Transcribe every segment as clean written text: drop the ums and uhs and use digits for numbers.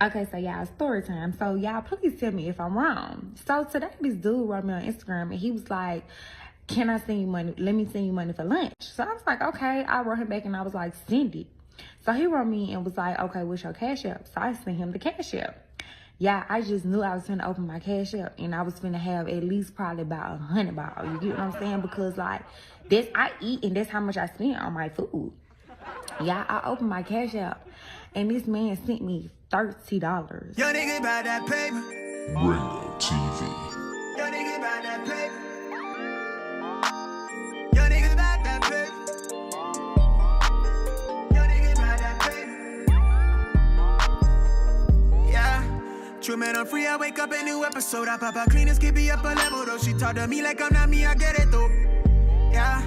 Okay, so y'all, story time. So y'all, please tell me if I'm wrong. So today, this dude wrote me on Instagram and he was like, "Can I send you money? Let me send you money for lunch." So I was like, okay. I wrote him back and I was like, "Send it." So he wrote me and was like, "Okay, what's your Cash App?" So I sent him the Cash App. Yeah, I just knew I was gonna open my Cash App and I was gonna have at least probably about $100. You get what I'm saying? Because like this, I eat and that's how much I spend on my food. Yeah, I opened my Cash App and this man sent me $30. Yo, nigga about that paper. Radio TV. Yo, nigga about that paper. Yo, nigga about that paper. Yo, nigga about that paper. Yeah. True man, I'm free. I wake up a new episode. I pop out cleaners, keep me up a level though. She talk to me like I'm not me. I get it though. Yeah.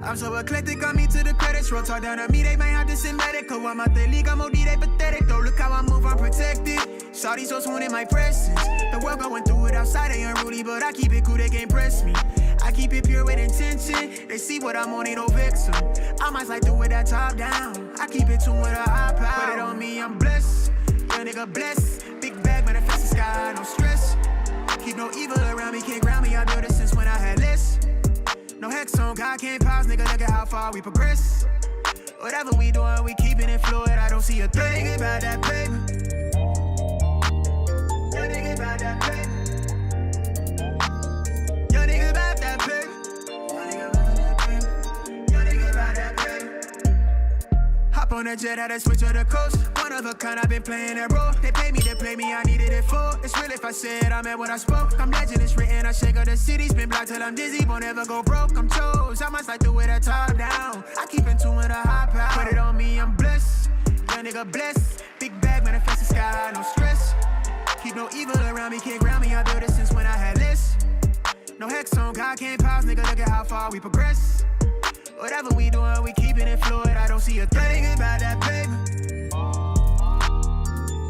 I'm so eclectic, got me to the credits roll. Talk down to me, they might have to send medical. I'm out the league, I'm OD, they pathetic though. Look how I move, I'm protected. Shawty so swoon in my presence. The world going through it outside, they unruly, but I keep it cool, they can't press me. I keep it pure with intention. They see what I'm on, ain't no vixen. I might slide through with that top down. I keep it tuned with a high power. Put it on me, I'm blessed. Young nigga blessed. Big bag, manifest the sky, no stress. Keep no evil around me, can't ground me. I built it since when I had less. No hex on, God can't pause, nigga, look at how far we progress. Whatever we doing, we keeping it fluid, I don't see a threat. Nigga about that paper. Yo, nigga about that paper. Yo, nigga about that paper. Yo, nigga about that paper. Hop on the jet, had to switch to the coast. One of a kind, I've been playing that role. They pay me to play me, I needed it for. It's real if I said I meant what I spoke. I'm legend, it's written, I shake up the city. Spin block till I'm dizzy, won't ever go broke. I'm chose, I must like do it a top down. I keep in tune with a high power. Put it on me, I'm blessed. Young nigga blessed. Big bag, manifest the sky, no stress. Keep no evil around me, can't ground me. I built it since when I had less. No hex on, God can't pause, nigga, look at how far we progress. Whatever we doing, we keeping it fluid, I don't see a threat. Nigga about that paper.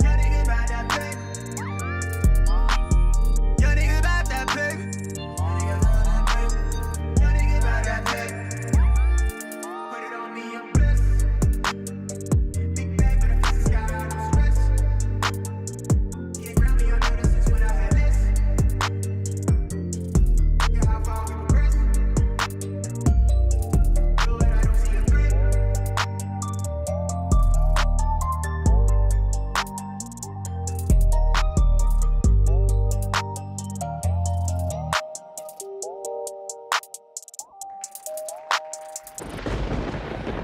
Yo, nigga about that paper. Yo, nigga about that paper. Yo, nigga about that paper. Put it on me, I'm blessed. Big bag, but if it's the sky, no stress. Can't ground me, I know this since when I had less. Look at how far we progress. Fluid, I don't see a threat.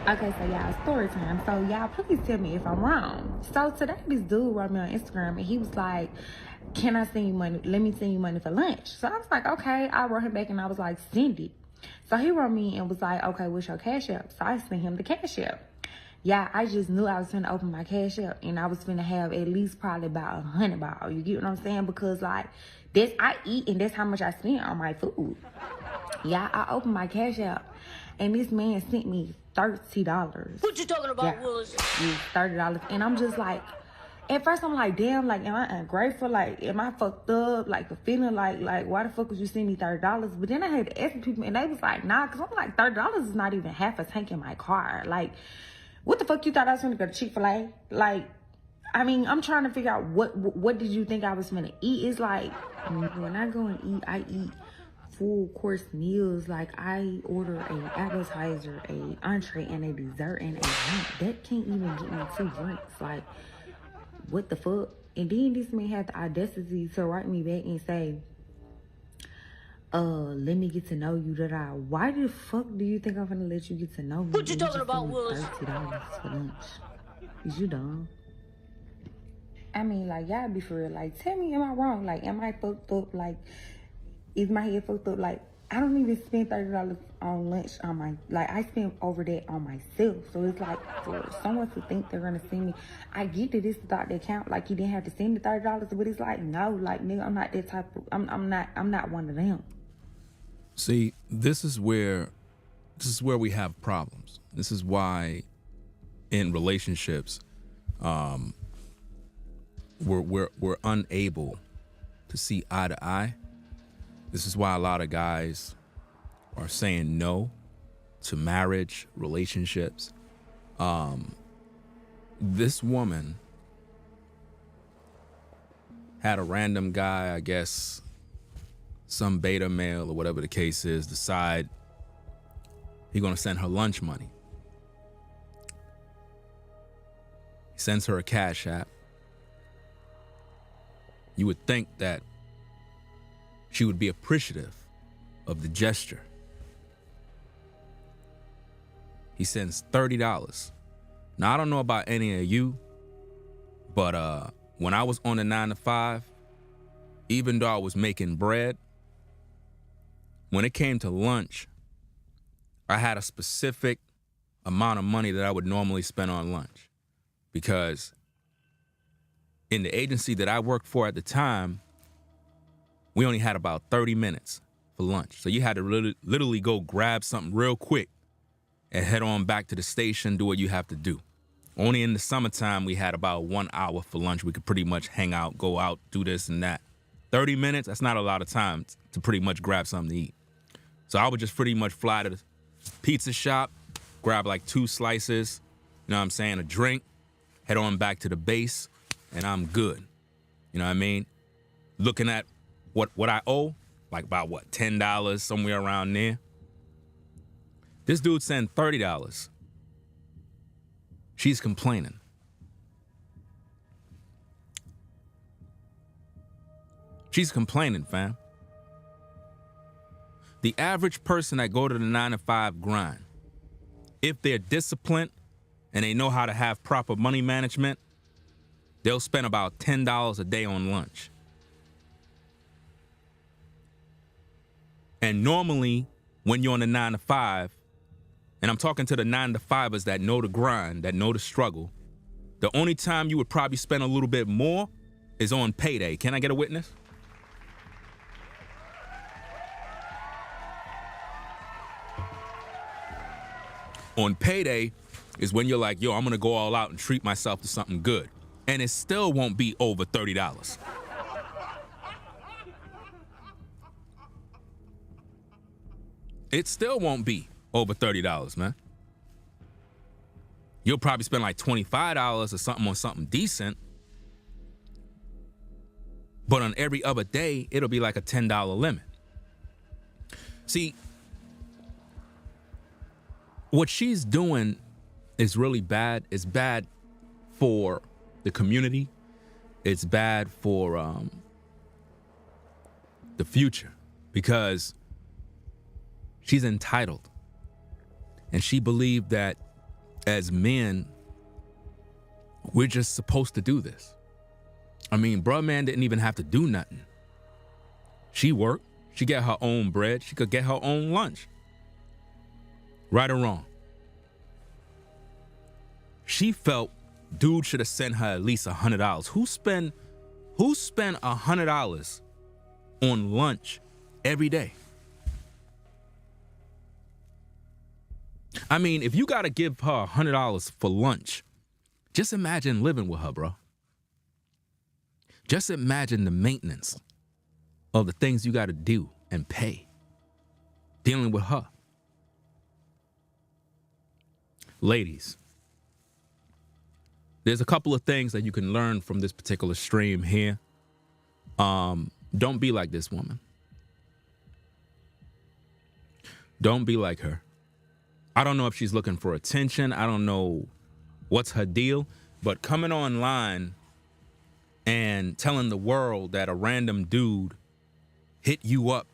Okay, so y'all, story time. So y'all, please tell me if I'm wrong. So today, this dude wrote me on Instagram and he was like, "Can I send you money? Let me send you money for lunch." So I was like, okay. I wrote him back and I was like, "Send it." So he wrote me and was like, "Okay, what's your Cash App?" So I sent him the Cash App. Yeah, I just knew I was gonna open my Cash App and I was gonna have at least probably about $100. You get what I'm saying? Because like this, I eat and that's how much I spend on my food. Yeah, I opened my Cash App and this man sent me $30. What you talking about, Yeah, Willis? $30. And I'm just like, at first I'm like, damn, like, am I ungrateful? Like, am I fucked up? Like, the feeling like, why the fuck would you send me $30? But then I had to ask people and they was like, nah, because I'm like, $30 is not even half a tank in my car. Like, what the fuck you thought I was gonna go to Chick-fil-A? Like, I mean, I'm trying to figure out what did you think I was gonna eat? It's like, when I go and eat, I eat full course meals. Like, I order a appetizer, a entree, and a dessert and a drink. That can't even get me 2 drinks. Like, what the fuck? And then this man had the audacity to write me back and say, let me get to know you. Why the fuck do you think I'm gonna let you get to know me? What you talking about, Willis? $30 for lunch. Is you dumb? I mean, like, y'all be for real. Like, tell me, am I wrong? Like, am I fucked up? Like, is my head fucked up? Like, I don't even spend $30 on lunch on my, like, I spend over that on myself. So it's like, for someone to think they're gonna send me, I get that it's the account, like, you didn't have to send the $30, but it's like, no, like, nigga, I'm not that type of, I'm not one of them. See, this is where we have problems. This is why in relationships, we're unable to see eye to eye. This is why a lot of guys are saying no to marriage, relationships. This woman had a random guy, I guess, some beta male or whatever the case is, decide he's gonna send her lunch money. He sends her a Cash App. You would think that she would be appreciative of the gesture. He sends $30. Now, I don't know about any of you, but when I was on the 9 to 5, even though I was making bread, when it came to lunch, I had a specific amount of money that I would normally spend on lunch. Because in the agency that I worked for at the time, we only had about 30 minutes for lunch. So you had to literally go grab something real quick and head on back to the station, do what you have to do. Only in the summertime, we had about 1 hour for lunch. We could pretty much hang out, go out, do this and that. 30 minutes, that's not a lot of time to pretty much grab something to eat. So I would just pretty much fly to the pizza shop, grab like 2 slices, you know what I'm saying, a drink, head on back to the base, and I'm good. You know what I mean? Looking at what I owe, like about what, $10, somewhere around there. This dude sent $30. She's complaining. She's complaining, fam. The average person that go to the 9 to 5 grind, if they're disciplined and they know how to have proper money management, they'll spend about $10 a day on lunch. And normally, when you're on the 9 to 5, and I'm talking to the 9 to 5ers that know the grind, that know the struggle, the only time you would probably spend a little bit more is on payday. Can I get a witness? On payday is when you're like, yo, I'm gonna go all out and treat myself to something good. And it still won't be over $30. It still won't be over $30, man. You'll probably spend like $25 or something on something decent. But on every other day, it'll be like a $10 limit. See, what she's doing is really bad. It's bad for the community. It's bad for the future, because she's entitled. And she believed that as men, we're just supposed to do this. I mean, bruh man didn't even have to do nothing. She worked. She get her own bread. She could get her own lunch. Right or wrong. She felt dude should have sent her at least $100. Who spend $100 on lunch every day? I mean, if you got to give her $100 for lunch, just imagine living with her, bro. Just imagine the maintenance of the things you got to do and pay dealing with her. Ladies, there's a couple of things that you can learn from this particular stream here. Don't be like this woman. Don't be like her. I don't know if she's looking for attention. I don't know what's her deal, but coming online and telling the world that a random dude hit you up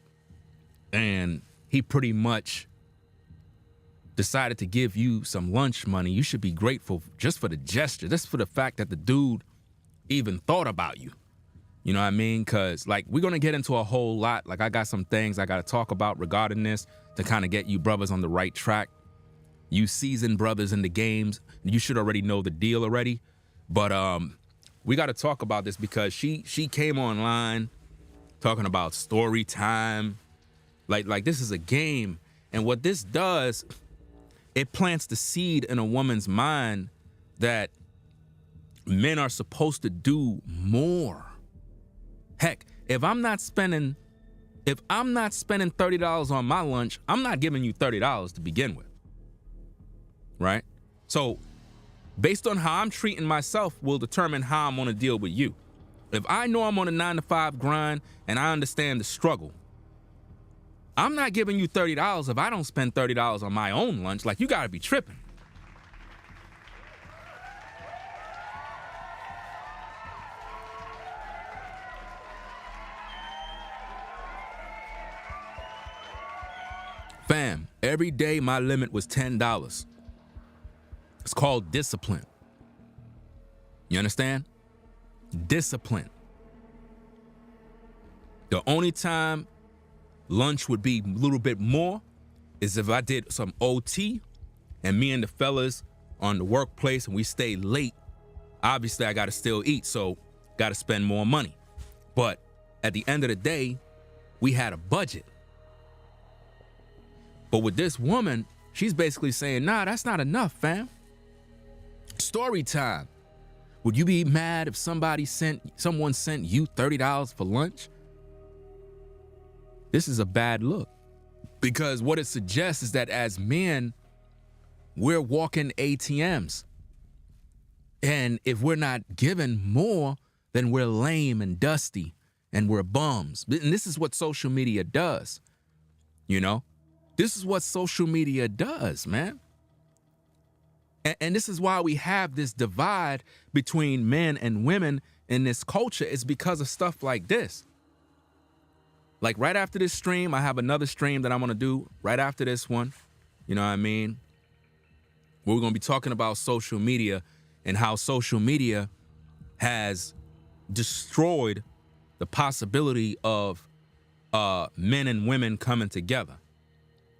and he pretty much decided to give you some lunch money, you should be grateful just for the gesture, just for the fact that the dude even thought about you. You know what I mean? Because, like, we're going to get into a whole lot. Like, I got some things I got to talk about regarding this to kind of get you brothers on the right track. You seasoned brothers in the games, you should already know the deal already. But we got to talk about this because she came online talking about story time. Like this is a game. And what this does, it plants the seed in a woman's mind that men are supposed to do more. Heck, if I'm not spending $30 on my lunch, I'm not giving you $30 to begin with. Right? So based on how I'm treating myself will determine how I'm going to deal with you. If I know I'm on a 9-to-5 grind and I understand the struggle, I'm not giving you $30 if I don't spend $30 on my own lunch. Like, you gotta be tripping. Fam, every day my limit was $10. It's called discipline. You understand? Discipline. The only time lunch would be a little bit more is if I did some OT and me and the fellas on the workplace and we stayed late. Obviously, I gotta still eat, so gotta spend more money. But at the end of the day, we had a budget. But with this woman, she's basically saying, nah, that's not enough, fam. Story time. Would you be mad if someone sent you $30 for lunch? This is a bad look, because what it suggests is that as men, we're walking ATMs. And if we're not given more, then we're lame and dusty and we're bums. And this is what social media does, you know? This is what social media does, man. And this is why we have this divide between men and women in this culture. It's because of stuff like this. Like right after this stream, I have another stream that I'm gonna do right after this one. You know what I mean? We're gonna be talking about social media and how social media has destroyed the possibility of men and women coming together.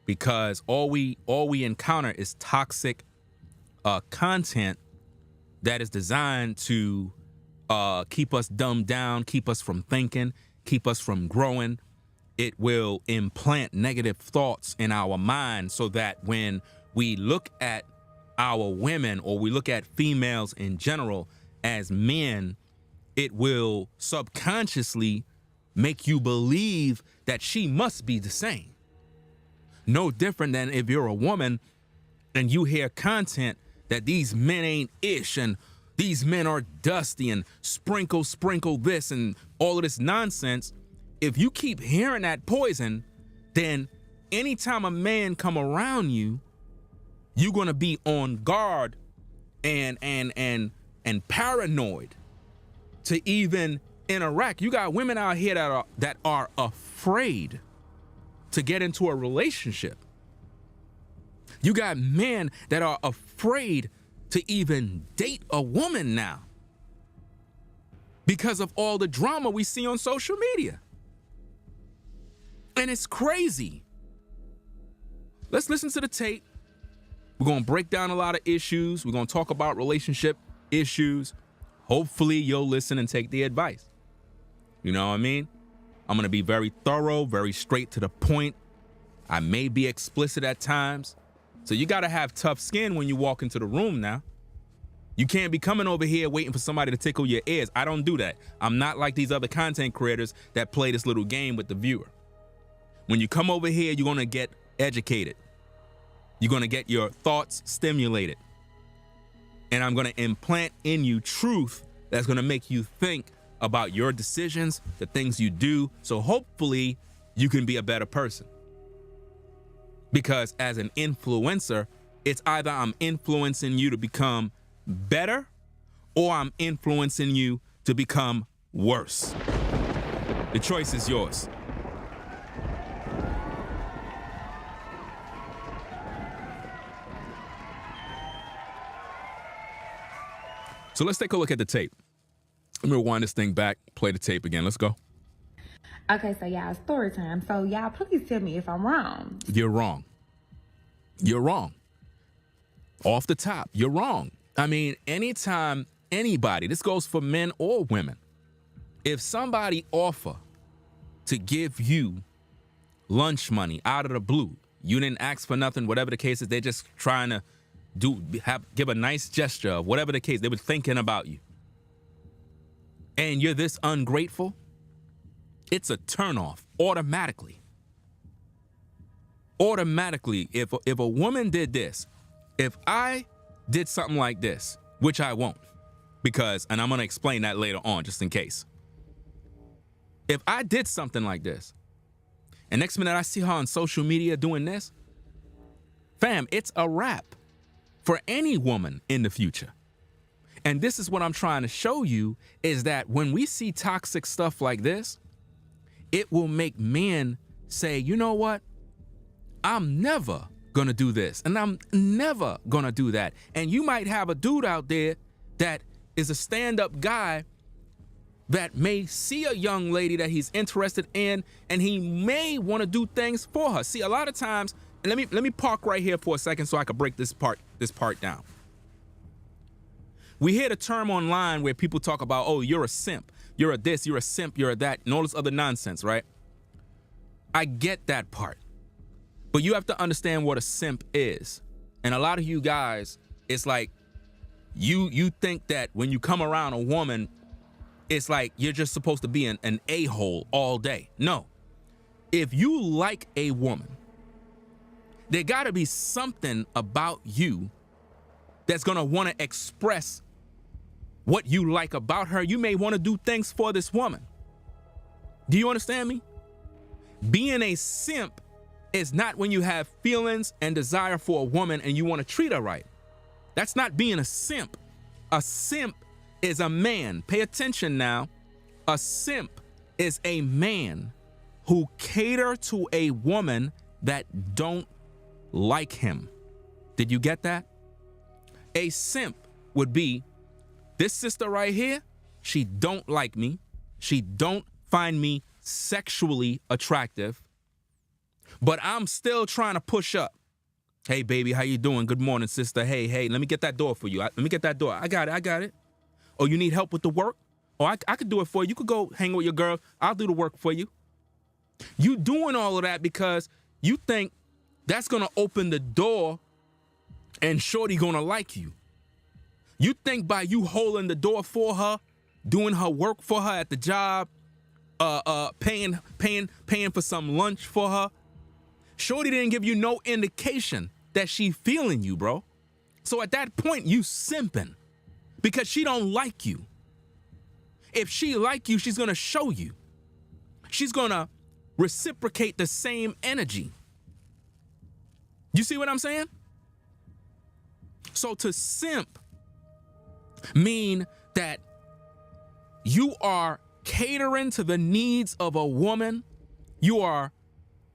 Because all we encounter is toxic content that is designed to keep us dumbed down, keep us from thinking, keep us from growing. It will implant negative thoughts in our mind so that when we look at our women or we look at females in general as men, it will subconsciously make you believe that she must be the same. No different than if you're a woman and you hear content that these men ain't ish and these men are dusty and sprinkle this and all of this nonsense. If you keep hearing that poison, then anytime a man come around you, you're gonna be on guard and paranoid to even interact. You got women out here that are afraid to get into a relationship. You got men that are afraid to even date a woman now because of all the drama we see on social media. And it's crazy. Let's listen to the tape. We're gonna break down a lot of issues. We're gonna talk about relationship issues. Hopefully you'll listen and take the advice. You know what I mean? I'm gonna be very thorough, very straight to the point. I may be explicit at times. So you gotta have tough skin when you walk into the room now. You can't be coming over here waiting for somebody to tickle your ears. I don't do that. I'm not like these other content creators that play this little game with the viewer. When you come over here, you're gonna get educated. You're gonna get your thoughts stimulated. And I'm gonna implant in you truth that's gonna make you think about your decisions, the things you do, so hopefully you can be a better person. Because as an influencer, it's either I'm influencing you to become better or I'm influencing you to become worse. The choice is yours. So let's take a look at the tape. Let me rewind this thing back, play the tape again. Let's go. Okay, so y'all, story time. So y'all, please tell me if I'm wrong. You're wrong. You're wrong. Off the top, you're wrong. I mean, anytime anybody, this goes for men or women, if somebody offer to give you lunch money out of the blue, you didn't ask for nothing, whatever the case is, they're just trying to give a nice gesture, whatever the case, they were thinking about you. And you're this ungrateful, it's a turnoff automatically. Automatically, if a woman did this, if I did something like this, which I won't, because, and I'm gonna explain that later on just in case. If I did something like this, and next minute I see her on social media doing this, fam, it's a wrap for any woman in the future. And this is what I'm trying to show you, is that when we see toxic stuff like this, it will make men say, you know what? I'm never gonna do this, and I'm never gonna do that. And you might have a dude out there that is a stand-up guy that may see a young lady that he's interested in, and he may want to do things for her. See, a lot of times, and let me park right here for a second so I can break this part down. We hear the term online where people talk about, oh, you're a simp, you're a this, you're a simp, you're a that, and all this other nonsense, right? I get that part. But you have to understand what a simp is. And a lot of you guys, it's like you think that when you come around a woman, it's like you're just supposed to be an a-hole all day. No. If you like a woman, there gotta be something about you that's gonna wanna express what you like about her. You may wanna do things for this woman. Do you understand me? Being a simp is not when you have feelings and desire for a woman and you wanna treat her right. That's not being a simp. A simp is a man. Pay attention now. A simp is a man who cater to a woman that don't like him. Did you get that? A simp would be, this sister right here, she don't like me. She don't find me sexually attractive, but I'm still trying to push up. Hey, baby, how you doing? Good morning, sister. Hey, let me get that door for you. Let me get that door. I got it. Oh, you need help with the work? Oh, I could do it for you. You could go hang with your girl. I'll do the work for you. You doing all of that because you think that's going to open the door and shorty going to like you. You think by you holding the door for her, doing her work for her at the job, paying for some lunch for her, shorty didn't give you no indication that she feeling you, bro. So at that point, you simping because she don't like you. If she like you, she's gonna show you. She's gonna reciprocate the same energy. You see what I'm saying? So to simp mean that you are catering to the needs of a woman. You are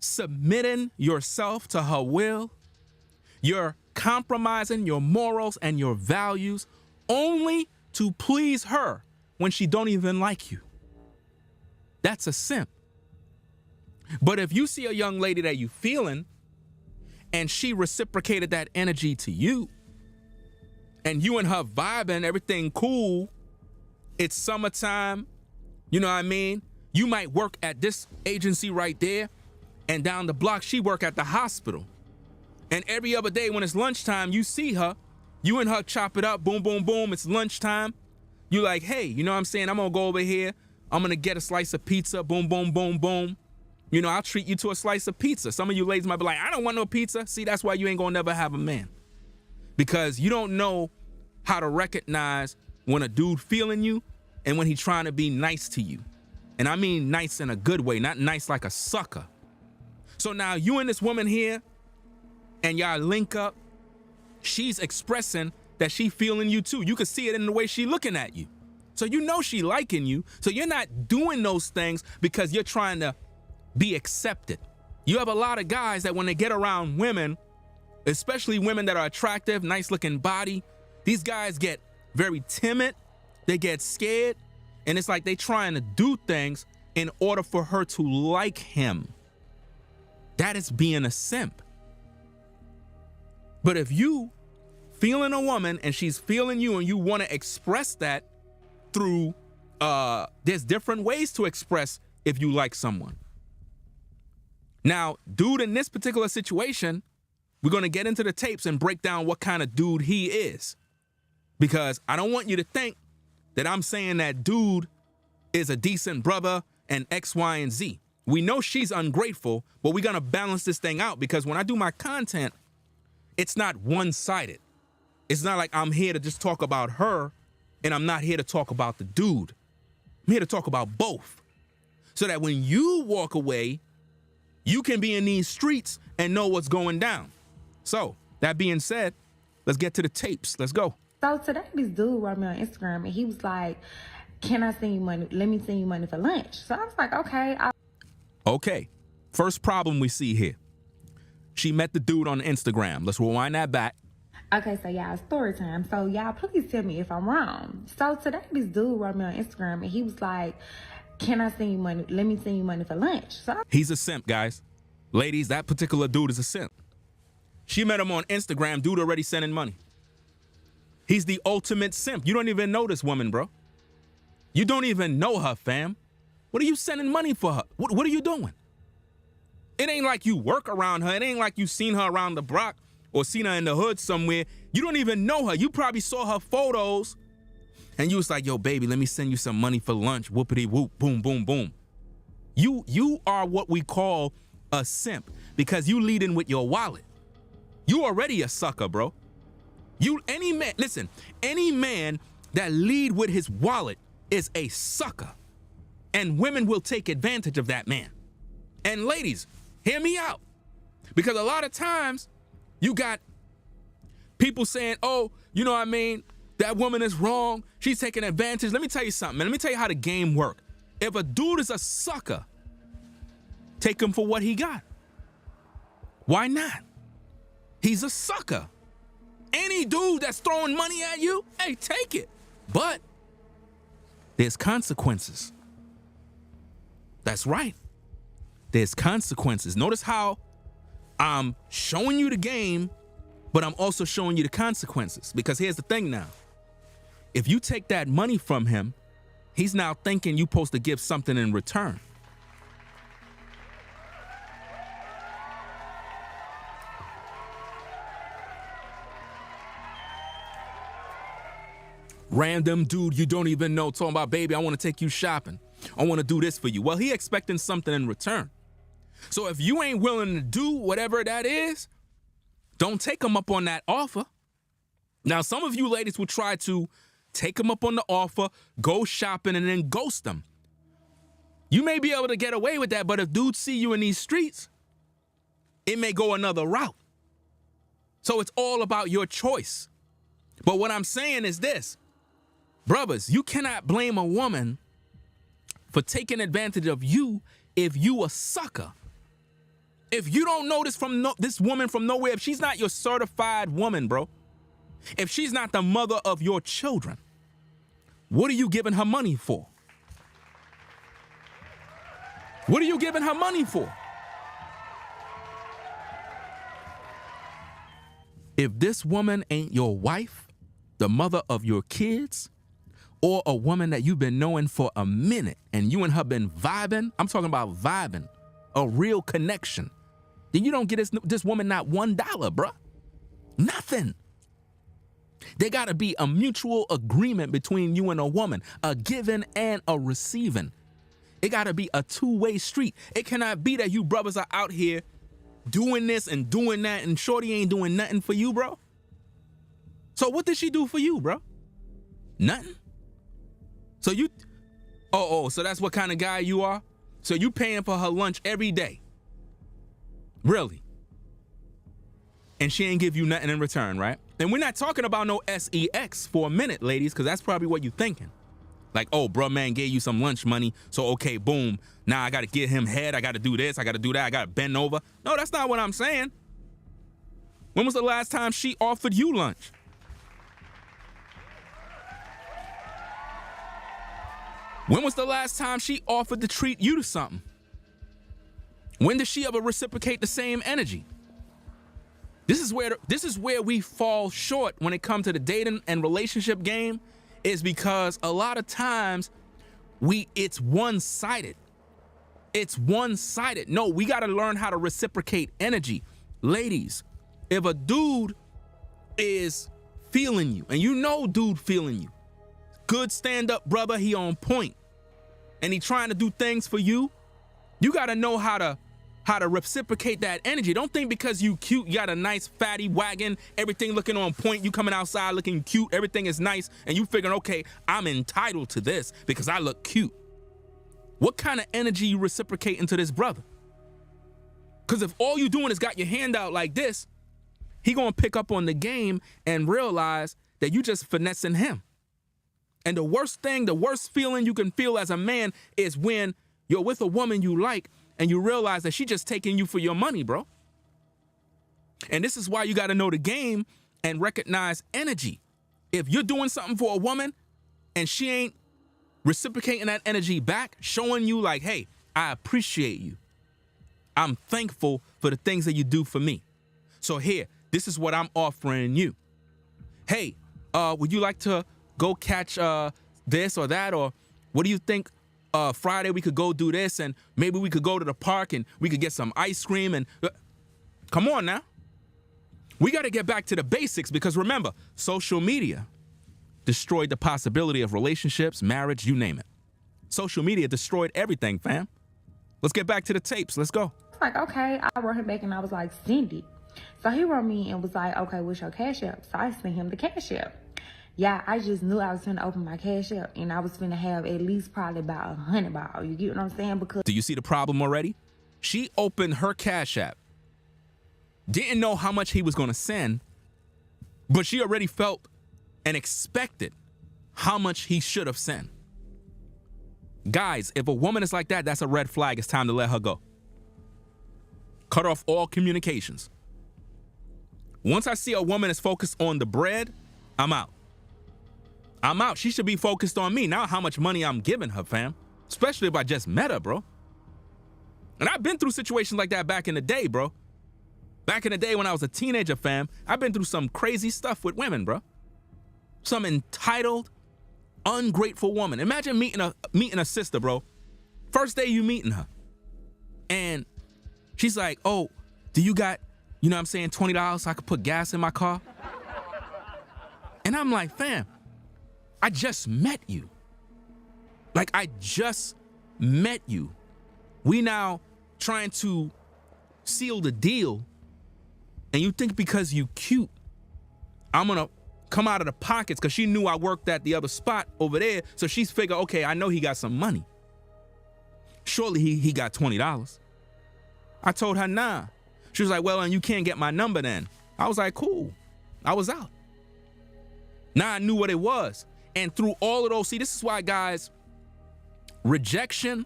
submitting yourself to her will. You're compromising your morals and your values only to please her when she don't even like you. That's a simp. But if you see a young lady that you feeling and she reciprocated that energy to you, and you and her vibing, everything cool, it's summertime, you know what I mean? You might work at this agency right there, and down the block, she work at the hospital. And every other day when it's lunchtime, you see her, you and her chop it up, boom, boom, boom, it's lunchtime. You like, hey, you know what I'm saying? I'm gonna go over here, I'm gonna get a slice of pizza, boom, boom, boom, boom. You know, I'll treat you to a slice of pizza. Some of you ladies might be like, I don't want no pizza. See, that's why you ain't gonna never have a man. Because you don't know how to recognize when a dude feeling you and when he trying to be nice to you. And I mean nice in a good way, not nice like a sucker. So now you and this woman here, and y'all link up, she's expressing that she feeling you too. You can see it in the way she looking at you. So you know she liking you. So you're not doing those things because you're trying to be accepted. You have a lot of guys that when they get around women, especially women that are attractive, nice looking body, these guys get very timid, they get scared, and it's like they trying to do things in order for her to like him. That is being a simp. But if you feeling a woman and she's feeling you and you want to express that through, there's different ways to express if you like someone. Now, dude, in this particular situation, we're going to get into the tapes and break down what kind of dude he is. Because I don't want you to think that I'm saying that dude is a decent brother and X, Y, and Z. We know she's ungrateful, but we're going to balance this thing out because when I do my content, it's not one-sided. It's not like I'm here to just talk about her and I'm not here to talk about the dude. I'm here to talk about both. so that when you walk away, you can be in these streets and know what's going down. So, that being said, let's get to the tapes. Let's go. So today this dude wrote me on Instagram and he was like, can I send you money? Let me send you money for lunch. So I was like, okay. Okay, first problem we see here. She met the dude on Instagram. Let's rewind that back. Okay, so y'all, story time. So y'all, please tell me if I'm wrong. So today this dude wrote me on Instagram and he was like, can I send you money? Let me send you money for lunch. So He's a simp, guys. Ladies, that particular dude is a simp. She met him on Instagram. Dude already sending money. He's the ultimate simp. You don't even know this woman, bro. You don't even know her, fam. What are you sending money for her? What are you doing? It ain't like you work around her. It ain't like you seen her around the block or seen her in the hood somewhere. You don't even know her. You probably saw her photos and you was like, yo, baby, let me send you some money for lunch. Whoopity whoop, boom, boom, boom. You are what we call a simp because you lead in with your wallet. You already a sucker, bro. Any man that lead with his wallet is a sucker. And women will take advantage of that man. And ladies, hear me out. Because a lot of times you got people saying, oh, you know what I mean? That woman is wrong. She's taking advantage. Let me tell you something, man. Let me tell you how the game works. If a dude is a sucker, take him for what he got. Why not? He's a sucker. Any dude that's throwing money at you, hey, take it. But there's consequences. That's right. There's consequences. Notice how I'm showing you the game, but I'm also showing you the consequences. Because here's the thing now. If you take that money from him, he's now thinking you're supposed to give something in return. Random dude you don't even know talking about, baby, I want to take you shopping. I want to do this for you. Well, he expecting something in return. So if you ain't willing to do whatever that is, don't take him up on that offer. Now, some of you ladies will try to take him up on the offer, go shopping, and then ghost them. You may be able to get away with that, but if dudes see you in these streets, it may go another route. So it's all about your choice. But what I'm saying is this. Brothers, you cannot blame a woman for taking advantage of you if you a sucker. If you don't know this woman from nowhere, if she's not your certified woman, bro, if she's not the mother of your children, what are you giving her money for? What are you giving her money for? If this woman ain't your wife, the mother of your kids, or a woman that you've been knowing for a minute and you and her been vibing, I'm talking about vibing, a real connection, then you don't get this woman not $1, bruh. Nothing. There gotta be a mutual agreement between you and a woman, a giving and a receiving. It gotta be a two-way street. It cannot be that you brothers are out here doing this and doing that and shorty ain't doing nothing for you, bro. So what did she do for you, bro? Nothing. So so that's what kind of guy you are? So you paying for her lunch every day? Really? And she ain't give you nothing in return, right? And we're not talking about no sex for a minute, ladies, because that's probably what you're thinking. Like, oh, bro, man gave you some lunch money, so okay, boom. Now I got to get him head. I got to do this. I got to do that. I got to bend over. No, that's not what I'm saying. When was the last time she offered you lunch? When was the last time she offered to treat you to something? When did she ever reciprocate the same energy? This is where we fall short when it comes to the dating and relationship game, is because a lot of times it's one-sided. It's one-sided. No, we got to learn how to reciprocate energy. Ladies, if a dude is feeling you, and you know dude feeling you, good stand-up brother, he on point, and he trying to do things for you, you got to know how to reciprocate that energy. Don't think because you cute, you got a nice fatty wagon, everything looking on point, you coming outside looking cute, everything is nice, and you figuring, okay, I'm entitled to this because I look cute. What kind of energy you reciprocate into this brother? Because if all you doing is got your hand out like this, he gonna pick up on the game and realize that you just finessing him. And the worst feeling you can feel as a man is when you're with a woman you like and you realize that she just taking you for your money, bro. And this is why you gotta know the game and recognize energy. If you're doing something for a woman and she ain't reciprocating that energy back, showing you like, hey, I appreciate you. I'm thankful for the things that you do for me. So here, this is what I'm offering you. Hey, would you like to go catch this or that? Or what do you think Friday we could go do this and maybe we could go to the park and we could get some ice cream and come on now. We got to get back to the basics because remember, social media destroyed the possibility of relationships, marriage, you name it. Social media destroyed everything, fam. Let's get back to the tapes. Let's go. It's like, okay, I wrote him back and I was like, send it. So he wrote me and was like, okay, what's your Cash App? So I sent him the Cash App. Yeah, I just knew I was finna open my Cash App and I was finna have at least probably about 100 balls. You get what I'm saying? Because do you see the problem already? She opened her Cash App, didn't know how much he was gonna send, but she already felt and expected how much he should have sent. Guys, if a woman is like that, that's a red flag. It's time to let her go. Cut off all communications. Once I see a woman is focused on the bread, I'm out. I'm out. She should be focused on me, not how much money I'm giving her, fam. Especially if I just met her, bro. And I've been through situations like that back in the day, bro. Back in the day when I was a teenager, fam, I've been through some crazy stuff with women, bro. Some entitled, ungrateful woman. Imagine meeting a sister, bro. First day you meeting her. And she's like, oh, do you got, you know what I'm saying, $20 so I could put gas in my car? And I'm like, fam, I just met you. Like, I just met you. We now trying to seal the deal. And you think because you cute, I'm gonna come out of the pockets because she knew I worked at the other spot over there. So she's figured, okay, I know he got some money. Surely he got $20. I told her, nah. She was like, well, and you can't get my number then. I was like, cool. I was out. Now I knew what it was. And through all of those, see, this is why, guys, rejection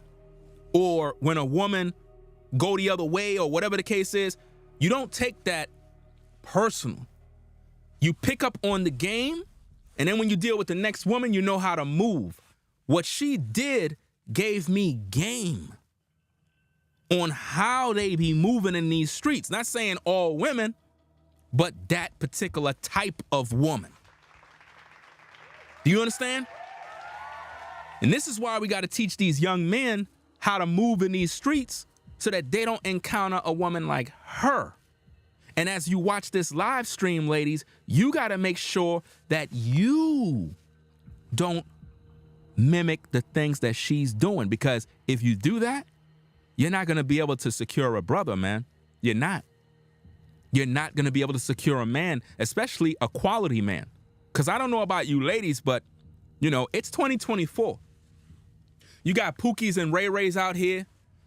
or when a woman go the other way or whatever the case is, you don't take that personal. You pick up on the game, and then when you deal with the next woman, you know how to move. What she did gave me game on how they be moving in these streets. Not saying all women, but that particular type of woman. Do you understand? And this is why we got to teach these young men how to move in these streets so that they don't encounter a woman like her. And as you watch this live stream, ladies, you got to make sure that you don't mimic the things that she's doing. Because if you do that, you're not going to be able to secure a brother, man. You're not. You're not going to be able to secure a man, especially a quality man. Because I don't know about you ladies, but, you know, it's 2024. You got Pookies and Ray Rays out here.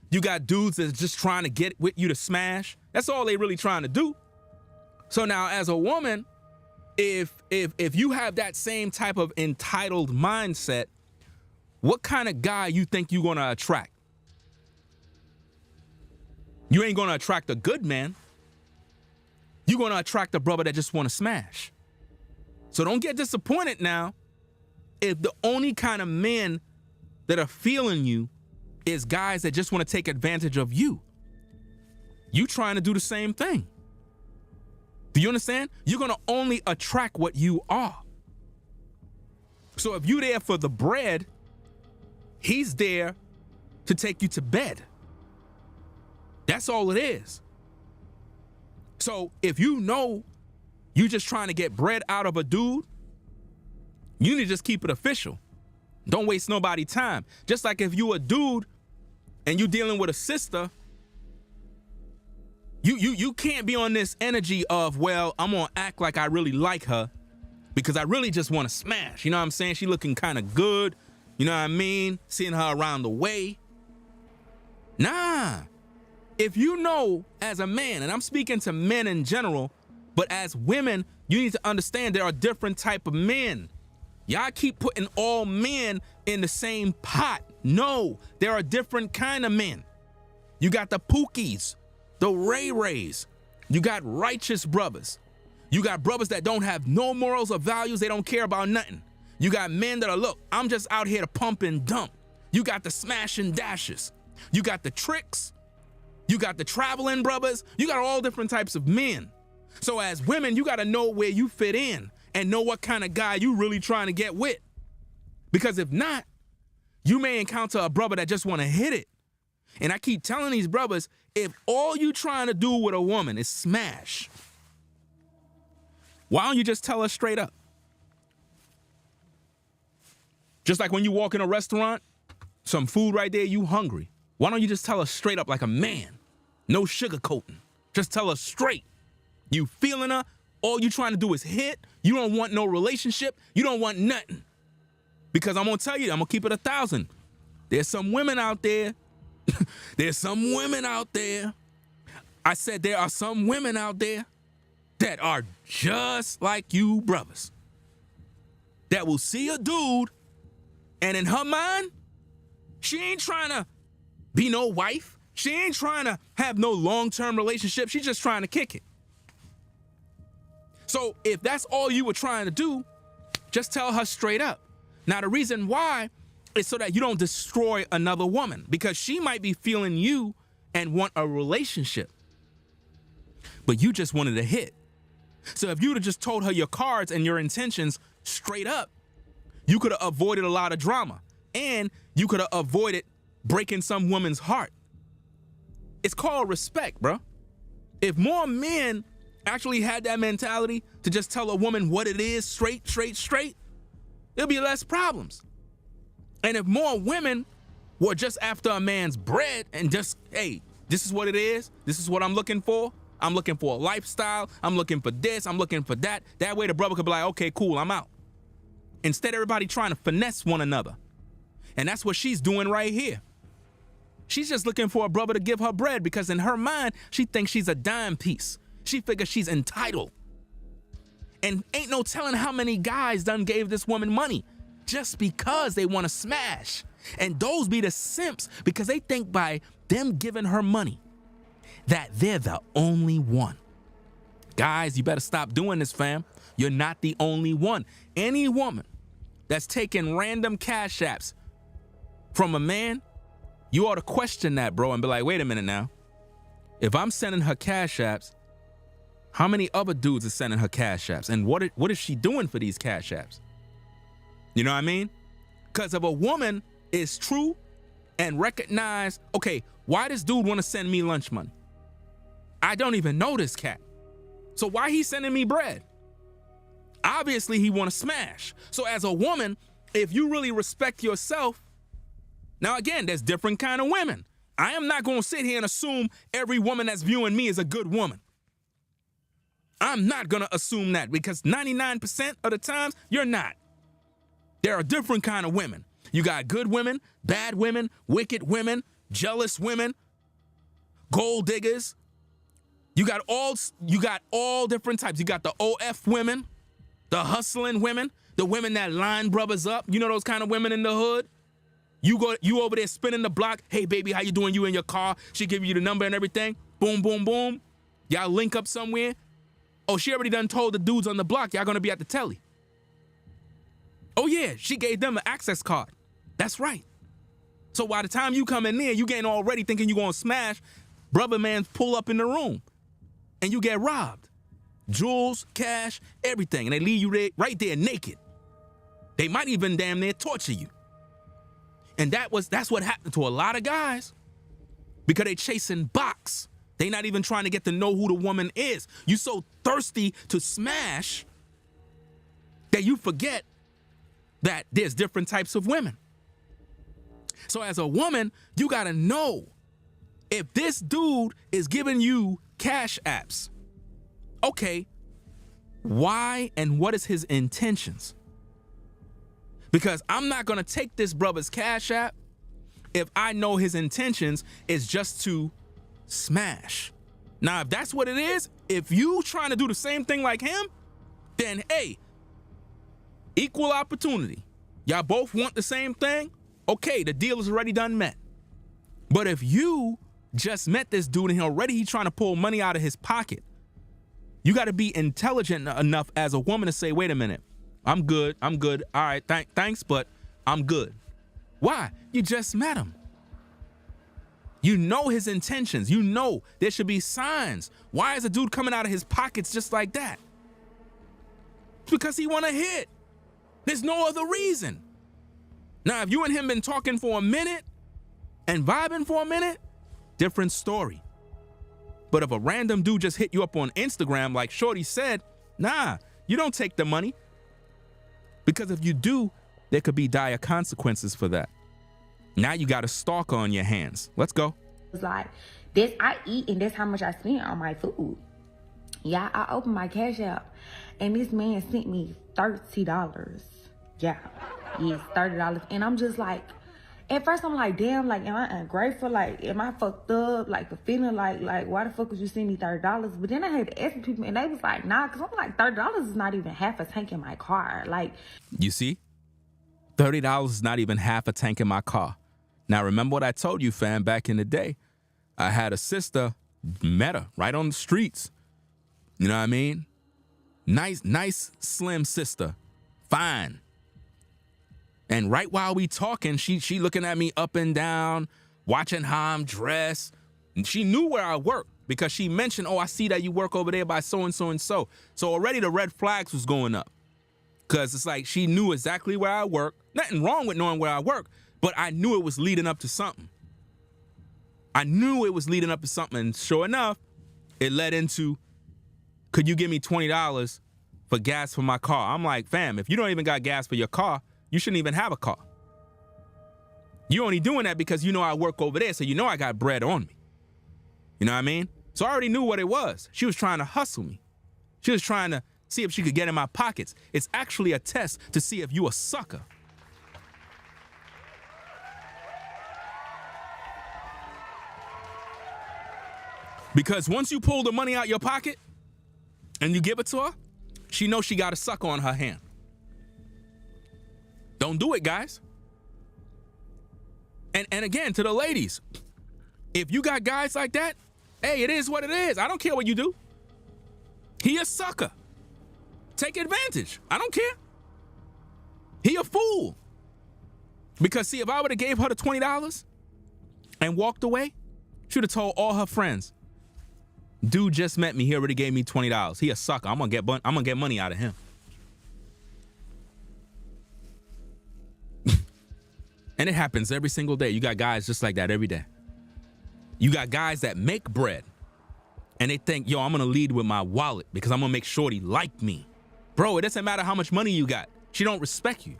You got dudes that's just trying to get with you to smash. That's all they really trying to do. So now as a woman, if you have that same type of entitled mindset, what kind of guy you think you're going to attract? You ain't going to attract a good man. You're going to attract a brother that just want to smash. So don't get disappointed now if the only kind of men that are feeling you is guys that just want to take advantage of you. You trying to do the same thing. Do you understand? You're going to only attract what you are. So if you're there for the bread, he's there to take you to bed. That's all it is. So if you know you're just trying to get bread out of a dude, you need to just keep it official. Don't waste nobody's time. Just like if you a dude and you dealing with a sister, you can't be on this energy of, well, I'm gonna act like I really like her because I really just want to smash. You know what I'm saying? She looking kind of good. You know what I mean? Seeing her around the way. Nah. If you know as a man, and I'm speaking to men in general, but as women, you need to understand there are different type of men. Y'all keep putting all men in the same pot. No, there are different kind of men. You got the Pookies, the Ray Rays. You got righteous brothers. You got brothers that don't have no morals or values. They don't care about nothing. You got men that are, look, I'm just out here to pump and dump. You got the smash and dashes. You got the tricks. You got the traveling brothers. You got all different types of men. So as women, you got to know where you fit in and know what kind of guy you really trying to get with. Because if not, you may encounter a brother that just want to hit it. And I keep telling these brothers, if all you trying to do with a woman is smash, why don't you just tell her straight up? Just like when you walk in a restaurant, some food right there, you hungry. Why don't you just tell her straight up like a man? No sugarcoating. Just tell her straight. You feeling her, all you trying to do is hit. You don't want no relationship. You don't want nothing. Because I'm going to tell you, I'm going to keep it 1,000. There's some women out there. There's some women out there. I said there are some women out there that are just like you brothers. That will see a dude, and in her mind, she ain't trying to be no wife. She ain't trying to have no long-term relationship. She's just trying to kick it. So if that's all you were trying to do, just tell her straight up. Now, the reason why is so that you don't destroy another woman, because she might be feeling you and want a relationship, but you just wanted a hit. So if you would have just told her your cards and your intentions straight up, you could have avoided a lot of drama, and you could have avoided breaking some woman's heart. It's called respect, bro. If more men actually had that mentality to just tell a woman what it is, straight, there'll be less problems. And if more women were just after a man's bread and just, hey, this is what it is, this is what I'm looking for. I'm looking for a lifestyle. I'm looking for this. I'm looking for that. That way the brother could be like, okay, cool, I'm out. Instead, everybody trying to finesse one another. And that's what she's doing right here. She's just looking for a brother to give her bread because in her mind, she thinks she's a dime piece. She figures she's entitled. And ain't no telling how many guys done gave this woman money just because they want to smash. And those be the simps because they think by them giving her money that they're the only one. Guys, you better stop doing this, fam. You're not the only one. Any woman that's taking random cash apps from a man, you ought to question that, bro, and be like, wait a minute now. If I'm sending her cash apps, how many other dudes are sending her cash apps? And what is she doing for these cash apps? You know what I mean? Because if a woman is true and recognize, okay, why this dude want to send me lunch money? I don't even know this cat. So why he sending me bread? Obviously, he want to smash. So as a woman, if you really respect yourself, now again, there's different kind of women. I am not going to sit here and assume every woman that's viewing me is a good woman. I'm not going to assume that because 99% of the times, you're not. There are different kind of women. You got good women, bad women, wicked women, jealous women, gold diggers. You got all different types. You got the OF women, the hustling women, the women that line brothers up. You know those kind of women in the hood? You over there spinning the block. Hey, baby, how you doing? You in your car. She give you the number and everything. Boom, boom, boom. Y'all link up somewhere. Oh, she already done told the dudes on the block, y'all gonna be at the telly. Oh yeah, she gave them an access card. That's right. So by the time you come in there, you getting already thinking you gonna smash. Brother man pull up in the room and you get robbed. Jewels, cash, everything. And they leave you there, right there naked. They might even damn near torture you. And that's what happened to a lot of guys because they chasing box. They not even trying to get to know who the woman is. You so thirsty to smash that you forget that there's different types of women. So as a woman, you gotta know if this dude is giving you cash apps, okay, why and what is his intentions? Because I'm not gonna take this brother's cash app if I know his intentions is just to smash. Now, if that's what it is, if you trying to do the same thing like him, then hey, equal opportunity. Y'all both want the same thing? Okay, the deal is already done met. But if you just met this dude and he's trying to pull money out of his pocket, you got to be intelligent enough as a woman to say, wait a minute, I'm good. All right, thanks, but I'm good. Why? You just met him. You know his intentions. You know there should be signs. Why is a dude coming out of his pockets just like that? It's because he want to hit. There's no other reason. Now, if you and him been talking for a minute and vibing for a minute, different story. But if a random dude just hit you up on Instagram like Shorty said, nah, you don't take the money. Because if you do, there could be dire consequences for that. Now you got a stalker on your hands. Let's go. It's like, this I eat and that's how much I spend on my food. Yeah, I opened my Cash App and this man sent me $30. Yeah, yes, $30. And I'm just like, at first I'm like, damn, like, am I ungrateful? Like, am I fucked up? Like, the feeling like, why the fuck would you send me $30? But then I had to ask people and they was like, nah, because I'm like, $30 is not even half a tank in my car. Like, you see, $30 is not even half a tank in my car. Now, remember what I told you, fam, back in the day. I had a sister, met her right on the streets. You know what I mean? Nice, slim sister. Fine. And right while we talking, she looking at me up and down, watching how I'm dressed. And she knew where I work because she mentioned, oh, I see that you work over there by so-and-so and so. So already the red flags was going up. Because it's like she knew exactly where I work. Nothing wrong with knowing where I work, but I knew it was leading up to something. And sure enough, it led into, could you give me $20 for gas for my car? I'm like, fam, if you don't even got gas for your car, you shouldn't even have a car. You're only doing that because you know I work over there, so you know I got bread on me. You know what I mean? So I already knew what it was. She was trying to hustle me. She was trying to see if she could get in my pockets. It's actually a test to see if you a sucker. Because once you pull the money out your pocket and you give it to her, she knows she got a sucker on her hand. Don't do it, guys. And again, to the ladies, if you got guys like that, hey, it is what it is. I don't care what you do. He a sucker. Take advantage. I don't care. He a fool. Because see, if I would have gave her the $20 and walked away, she would have told all her friends, dude just met me. He already gave me $20. He a sucker. I'm gonna get money out of him. And it happens every single day. You got guys just like that every day. You got guys that make bread and they think, yo, I'm gonna lead with my wallet because I'm gonna make Shorty like me. Bro, it doesn't matter how much money you got. She don't respect you.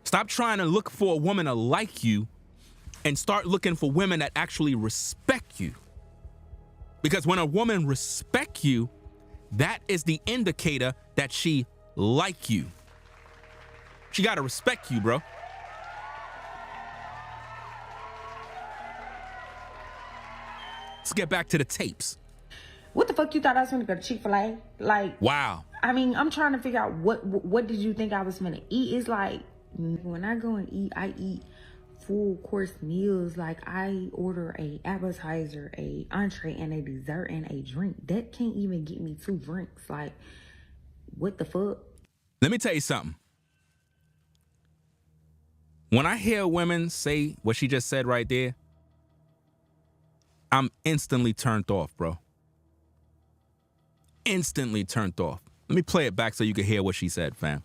Stop trying to look for a woman to like you and start looking for women that actually respect you. Because when a woman respects you, that is the indicator that she like you. She gotta respect you, bro. Let's get back to the tapes. what the fuck you thought I was gonna go to Chick-fil-A? Like, Wow. I mean, I'm trying to figure out what did you think I was gonna eat? It's like, when I go and eat, I eat full course meals. Like, I order a appetizer, a entree, and a dessert and a drink. That can't even get me 2 drinks. Like, what the fuck? Let me tell you something. When I hear women say what she just said right there, I'm instantly turned off, bro. Instantly turned off. Let me play it back so you can hear what she said, fam.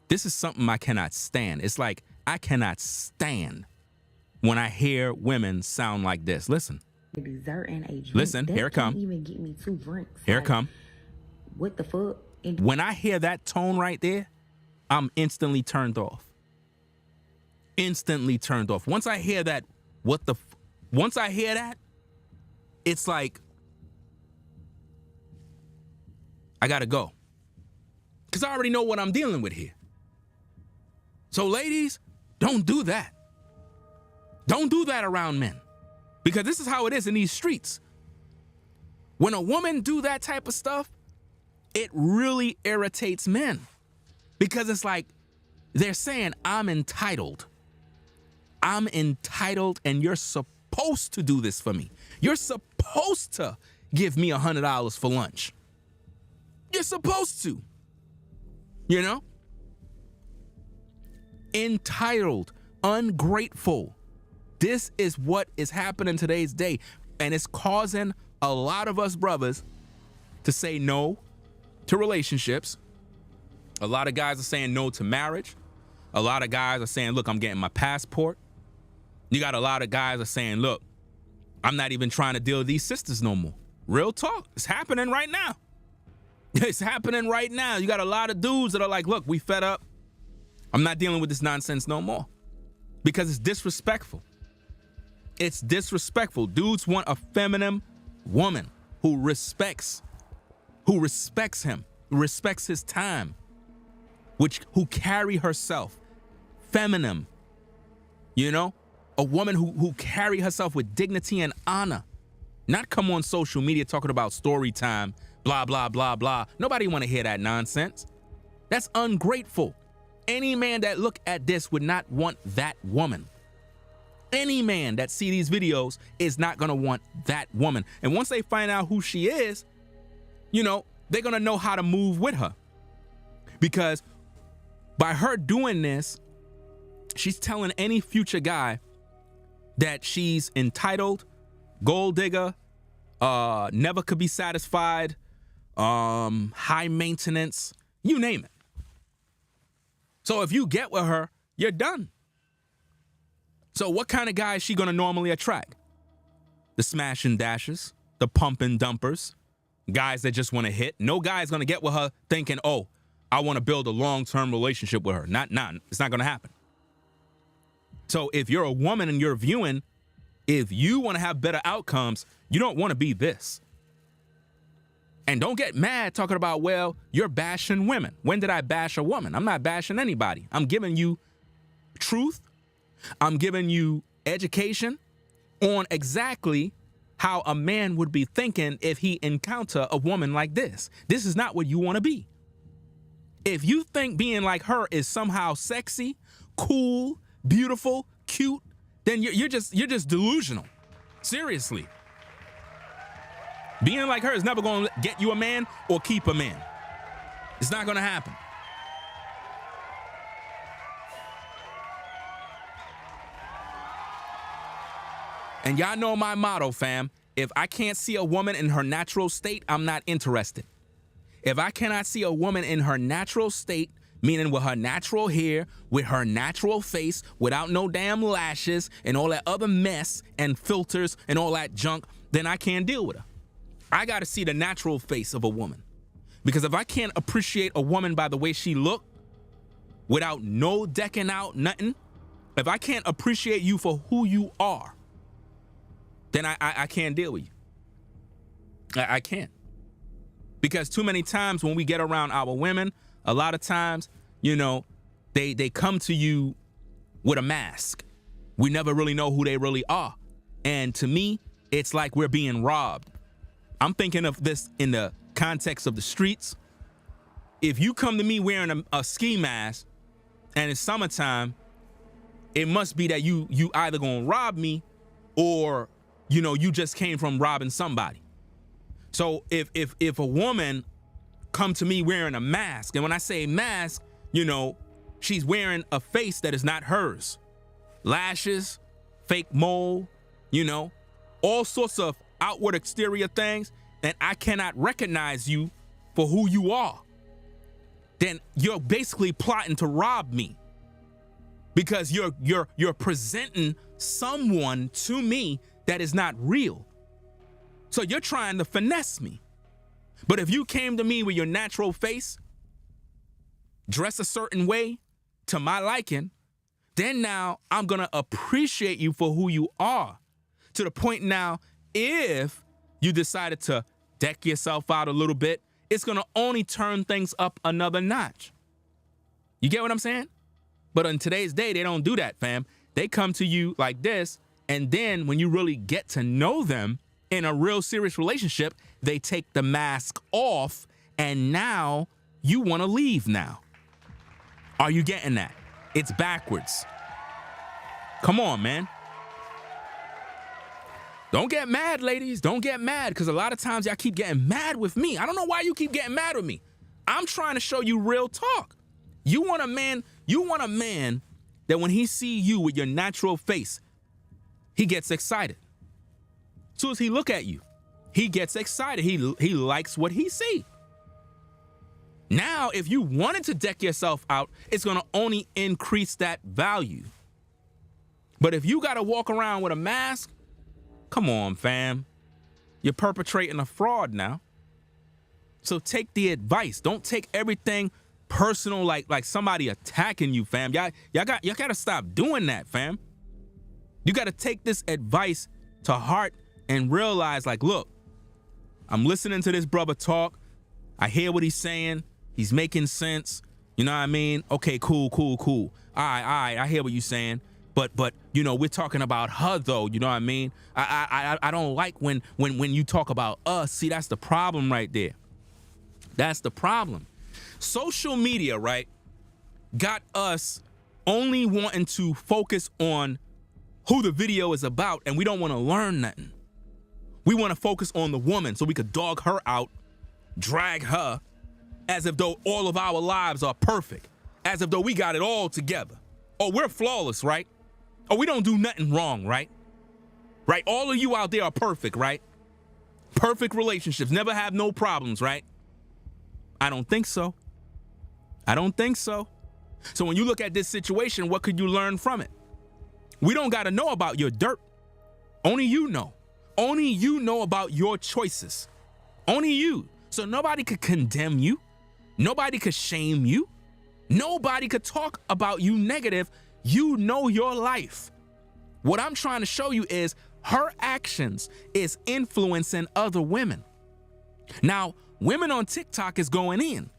This is something I cannot stand. It's like I cannot stand when I hear women sound like this. Listen. A dessert and a drink. Listen, that here it come. Can't even get me 2 drinks. Here like, it come. What the fuck? And When I hear that tone right there, I'm instantly turned off. Instantly turned off. Once I hear that, once I hear that, it's like, I gotta go. Because I already know what I'm dealing with here. So ladies, don't do that. Don't do that around men, because this is how it is in these streets. When a woman do that type of stuff, it really irritates men, because it's like they're saying, I'm entitled. I'm entitled, and you're supposed to do this for me. You're supposed to give me $100 for lunch. You're supposed to, you know? Entitled, ungrateful. This is what is happening today's day, and it's causing a lot of us brothers to say no to relationships. A lot of guys are saying no to marriage. A lot of guys are saying, look, I'm getting my passport. You got a lot of guys are saying, look, I'm not even trying to deal with these sisters no more. Real talk. It's happening right now. It's happening right now. You got a lot of dudes that are like, look, we fed up. I'm not dealing with this nonsense no more, because it's disrespectful. It's disrespectful. Dudes want a feminine woman who respects him, respects his time, who carry herself feminine, you know, a woman who carry herself with dignity and honor, not come on social media talking about story time, blah, blah, blah, blah. Nobody want to hear that nonsense. That's ungrateful. Any man that look at this would not want that woman. Any man that see these videos is not going to want that woman. And once they find out who she is, you know, they're going to know how to move with her. Because by her doing this, she's telling any future guy that she's entitled, gold digger, never could be satisfied, high maintenance, you name it. So if you get with her, you're done. So what kind of guy is she gonna normally attract? The smash and dashes, the pump and dumpers, guys that just wanna hit. No guy's gonna get with her thinking, oh, I wanna build a long-term relationship with her. It's not gonna happen. So if you're a woman and you're viewing, if you wanna have better outcomes, you don't wanna be this. And don't get mad talking about, well, you're bashing women. When did I bash a woman? I'm not bashing anybody. I'm giving you truth. I'm giving you education on exactly how a man would be thinking if he encounter a woman like this. This is not what you want to be. If you think being like her is somehow sexy, cool, beautiful, cute, then you're just delusional. Seriously. Being like her is never going to get you a man or keep a man. It's not going to happen. And y'all know my motto, fam. If I can't see a woman in her natural state, I'm not interested. If I cannot see a woman in her natural state, meaning with her natural hair, with her natural face, without no damn lashes and all that other mess and filters and all that junk, then I can't deal with her. I got to see the natural face of a woman. Because if I can't appreciate a woman by the way she look, without no decking out, nothing, if I can't appreciate you for who you are, then I can't deal with you. I can't. Because too many times when we get around our women, a lot of times, you know, they come to you with a mask. We never really know who they really are. And to me, it's like we're being robbed. I'm thinking of this in the context of the streets. If you come to me wearing a ski mask and it's summertime, it must be that you either gonna rob me or, you know, you just came from robbing somebody. So if a woman come to me wearing a mask, and when I say mask, you know, she's wearing a face that is not hers. Lashes, fake mole, you know, all sorts of outward exterior things, and I cannot recognize you for who you are, then you're basically plotting to rob me, because you're presenting someone to me that is not real. So you're trying to finesse me. But if you came to me with your natural face, dress a certain way to my liking, then now I'm gonna appreciate you for who you are, to the point now, if you decided to deck yourself out a little bit, it's gonna only turn things up another notch. You get what I'm saying? But in today's day, they don't do that, fam. They come to you like this, and then when you really get to know them in a real serious relationship, they take the mask off, and now you want to leave now. Are you getting that? It's backwards. Come on, man. Don't get mad, ladies. Don't get mad, because a lot of times y'all keep getting mad with me. I don't know why you keep getting mad with me. I'm trying to show you real talk. You want a man that when he see you with your natural face, he gets excited. As soon as he look at you, he gets excited. He likes what he see. Now, if you wanted to deck yourself out, it's going to only increase that value. But if you got to walk around with a mask, come on, fam. You're perpetrating a fraud now. So take the advice. Don't take everything personal like somebody attacking you, fam. Y'all got to stop doing that, fam. You got to take this advice to heart and realize, like, look, I'm listening to this brother talk. I hear what he's saying. He's making sense. You know what I mean? Okay, cool. All right. I hear what you're saying. But you know, we're talking about her though. You know what I mean? I don't like when you talk about us. See, that's the problem right there. That's the problem. Social media, right, got us only wanting to focus on who the video is about, and we don't want to learn nothing. We want to focus on the woman so we could dog her out, drag her, as if though all of our lives are perfect, as if though we got it all together. Oh, we're flawless, right? Oh, we don't do nothing wrong, right? Right? All of you out there are perfect, right? Perfect relationships, never have no problems, right? I don't think so. I don't think so. So when you look at this situation, what could you learn from it? We don't got to know about your dirt. Only you know. Only you know about your choices. Only you. So nobody could condemn you. Nobody could shame you. Nobody could talk about you negative. You know your life. What I'm trying to show you is her actions is influencing other women. Now, women on TikTok is going in.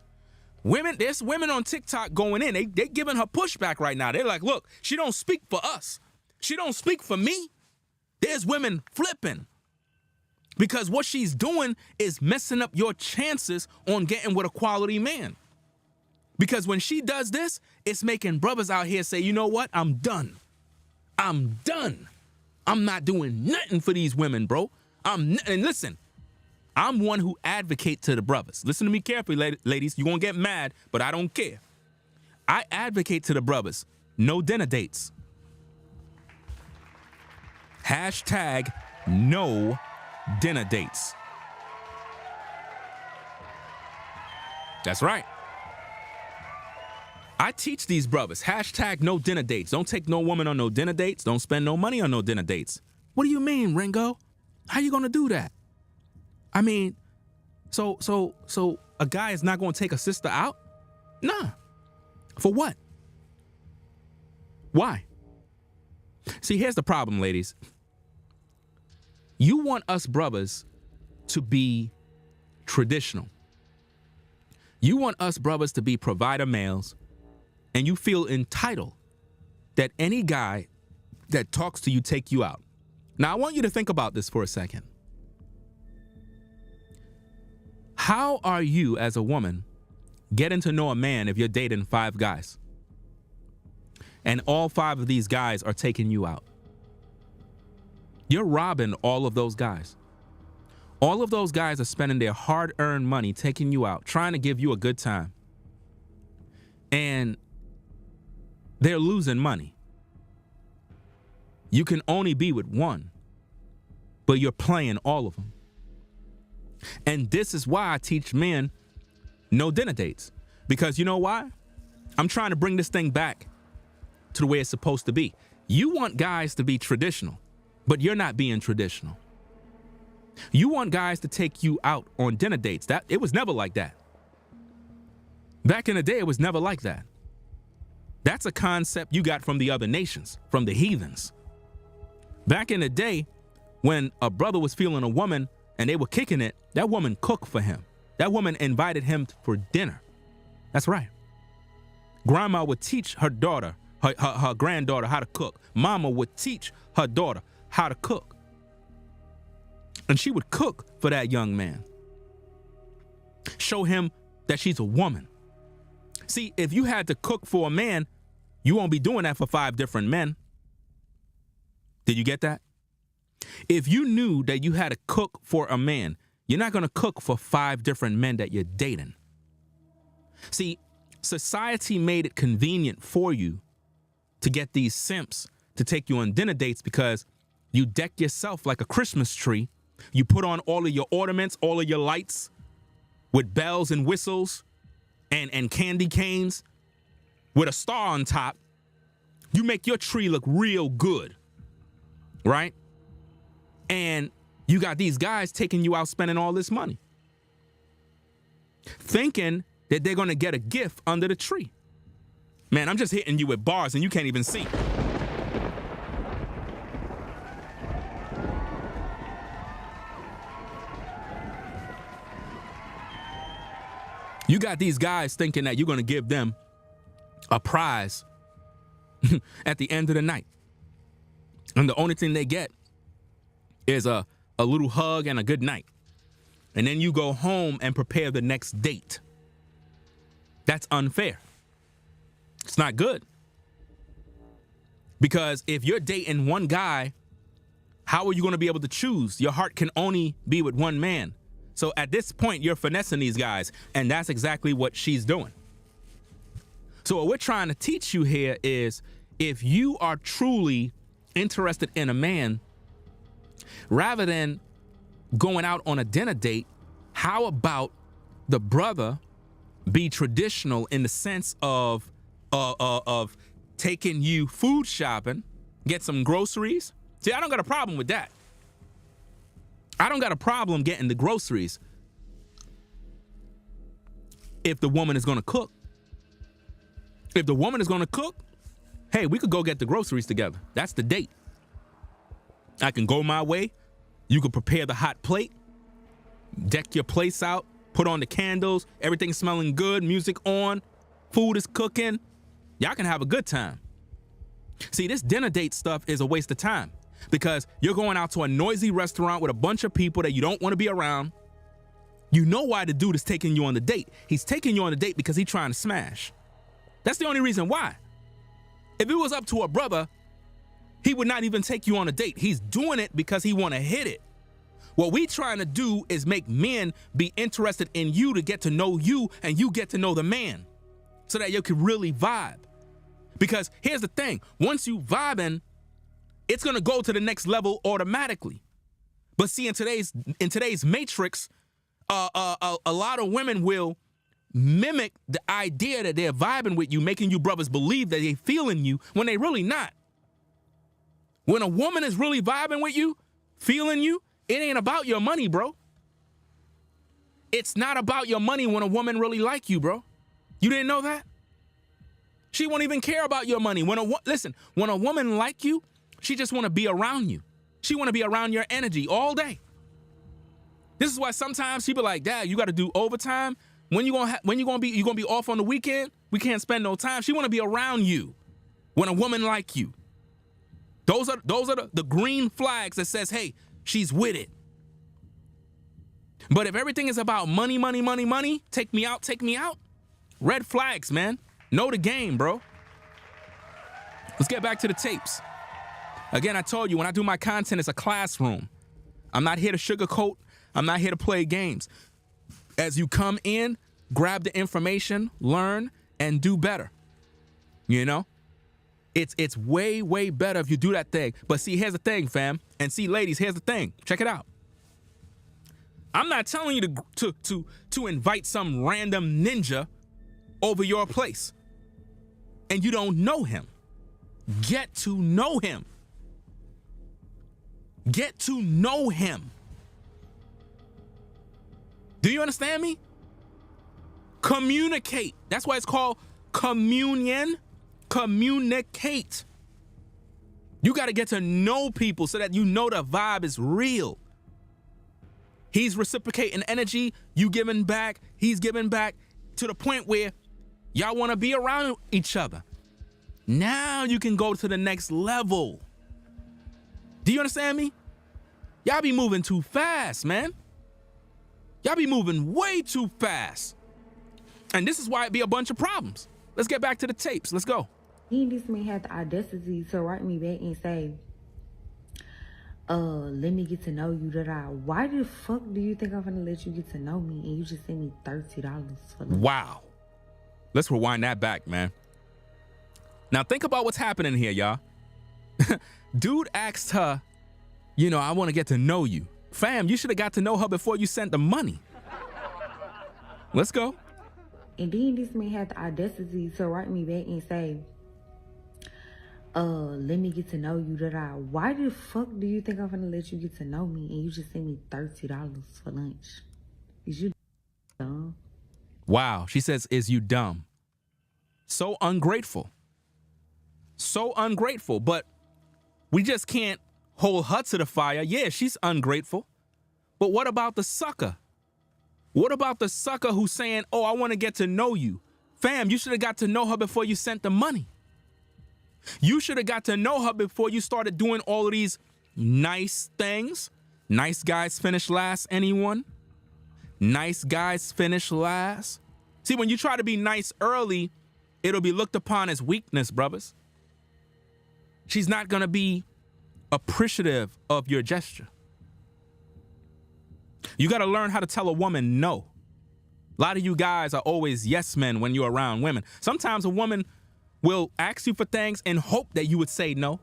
There's women on TikTok going in. They giving her pushback right now. They're like, look, she don't speak for us. She don't speak for me. There's women flipping. Because what she's doing is messing up your chances on getting with a quality man. Because when she does this, it's making brothers out here say, you know what? I'm done. I'm done. I'm not doing nothing for these women, bro. And listen, I'm one who advocate to the brothers. Listen to me carefully, ladies. You're going to get mad, but I don't care. I advocate to the brothers. No dinner dates. Hashtag no dinner dates. That's right. I teach these brothers, hashtag no dinner dates. Don't take no woman on no dinner dates. Don't spend no money on no dinner dates. What do you mean, Ringo? How you gonna do that? I mean, so a guy is not gonna take a sister out? Nah. For what? Why? See, here's the problem, ladies. You want us brothers to be traditional. You want us brothers to be provider males, and you feel entitled that any guy that talks to you take you out. Now, I want you to think about this for a second. How are you as a woman getting to know a man if you're dating 5 guys? And all 5 of these guys are taking you out. You're robbing all of those guys. All of those guys are spending their hard-earned money taking you out, trying to give you a good time. And they're losing money. You can only be with one, but you're playing all of them. And this is why I teach men no dinner dates. Because you know why? I'm trying to bring this thing back to the way it's supposed to be. You want guys to be traditional, but you're not being traditional. You want guys to take you out on dinner dates. It was never like that. Back in the day, it was never like that. That's a concept you got from the other nations, from the heathens. Back in the day, when a brother was feeling a woman and they were kicking it, that woman cooked for him. That woman invited him for dinner. That's right. Grandma would teach her daughter, her granddaughter how to cook. Mama would teach her daughter how to cook. And she would cook for that young man. Show him that she's a woman. See, if you had to cook for a man, you won't be doing that for 5 different men. Did you get that? If you knew that you had to cook for a man, you're not going to cook for 5 different men that you're dating. See, society made it convenient for you to get these simps to take you on dinner dates because you deck yourself like a Christmas tree. You put on all of your ornaments, all of your lights with bells and whistles and candy canes with a star on top. You make your tree look real good, right? And you got these guys taking you out spending all this money, thinking that they're going to get a gift under the tree. Man, I'm just hitting you with bars and you can't even see. You got these guys thinking that you're going to give them a prize at the end of the night. And the only thing they get is a little hug and a good night. And then you go home and prepare the next date. That's unfair. It's not good. Because if you're dating one guy, how are you going to be able to choose? Your heart can only be with one man. So at this point, you're finessing these guys, and that's exactly what she's doing. So what we're trying to teach you here is if you are truly interested in a man, rather than going out on a dinner date, how about the brother be traditional in the sense of taking you food shopping, get some groceries? See, I don't got a problem with that. I don't got a problem getting the groceries if the woman is going to cook. If the woman is going to cook, hey, we could go get the groceries together. That's the date. I can go my way. You could prepare the hot plate, deck your place out, put on the candles, everything's smelling good, music on, food is cooking. Y'all can have a good time. See, this dinner date stuff is a waste of time because you're going out to a noisy restaurant with a bunch of people that you don't want to be around. You know why the dude is taking you on the date. He's taking you on the date because he's trying to smash. That's the only reason why. If it was up to a brother, he would not even take you on a date. He's doing it because he want to hit it. What we trying to do is make men be interested in you to get to know you and you get to know the man so that you can really vibe. Because here's the thing, once you vibing, it's going to go to the next level automatically. But see, in today's matrix, a lot of women will mimic the idea that they're vibing with you, making you brothers believe that they're feeling you when they really not. When a woman is really vibing with you, feeling you, it ain't about your money, bro. It's not about your money when a woman really like you, bro. You didn't know that? She won't even care about your money. When a woman like you, she just want to be around you. She want to be around your energy all day. This is why sometimes people like, Dad, you got to do overtime. When you gonna be off on the weekend? We can't spend no time. She want to be around you. When a woman like you, those are the green flags that says, hey, she's with it. But if everything is about money, money, money, money, take me out, red flags, man. Know the game, bro. Let's get back to the tapes. Again, I told you, when I do my content, it's a classroom. I'm not here to sugarcoat. I'm not here to play games. As you come in, grab the information, learn, and do better. You know? It's way, way better if you do that thing. But see, here's the thing, fam. And see, ladies, here's the thing. Check it out. I'm not telling you to invite some random ninja over your place. And you don't know him. Get to know him. Get to know him. Do you understand me? Communicate. That's why it's called communion. Communicate. You got to get to know people so that you know the vibe is real. He's reciprocating energy, you giving back, he's giving back, to the point where y'all want to be around each other. Now you can go to the next level. Do you understand me? Y'all be moving too fast, man. Y'all be moving way too fast. And this is why it be a bunch of problems. Let's get back to the tapes. Let's go. This man had the audacity to write me back and say, let me get to know you. Why the fuck do you think I'm gonna let you get to know me and you just send me $30 for that? Wow. Let's rewind that back, man. Now think about what's happening here, y'all. Dude asked her, you know, I want to get to know you. Fam, you should have got to know her before you sent the money. Let's go. And then this man had the audacity to write me back and say, let me get to know you. Why the fuck do you think I'm gonna let you get to know me and you just send me $30 for lunch? Is you dumb? Wow. She says, is you dumb? So ungrateful. So ungrateful. But we just can't hold her to the fire. Yeah, she's ungrateful. But what about the sucker? What about the sucker who's saying, oh, I want to get to know you? Fam, you should have got to know her before you sent the money. You should have got to know her before you started doing all of these nice things. Nice guys finish last, anyone? Nice guys finish last. See, when you try to be nice early, it'll be looked upon as weakness, brothers. She's not going to be appreciative of your gesture. You got to learn how to tell a woman no. A lot of you guys are always yes men when you're around women. Sometimes a woman will ask you for things in hope that you would say no,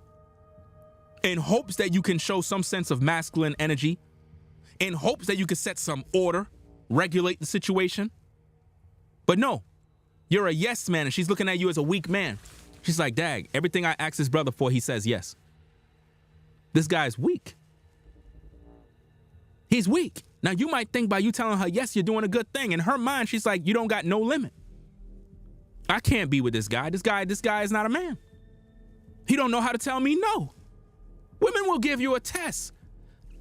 in hopes that you can show some sense of masculine energy, in hopes that you can set some order, regulate the situation. But no, you're a yes man and she's looking at you as a weak man. She's like, dag, everything I ask this brother for, he says yes. This guy's weak. He's weak. Now you might think by you telling her, yes, you're doing a good thing. In her mind, she's like, you don't got no limit. I can't be with this guy. This guy is not a man. He don't know how to tell me no. Women will give you a test.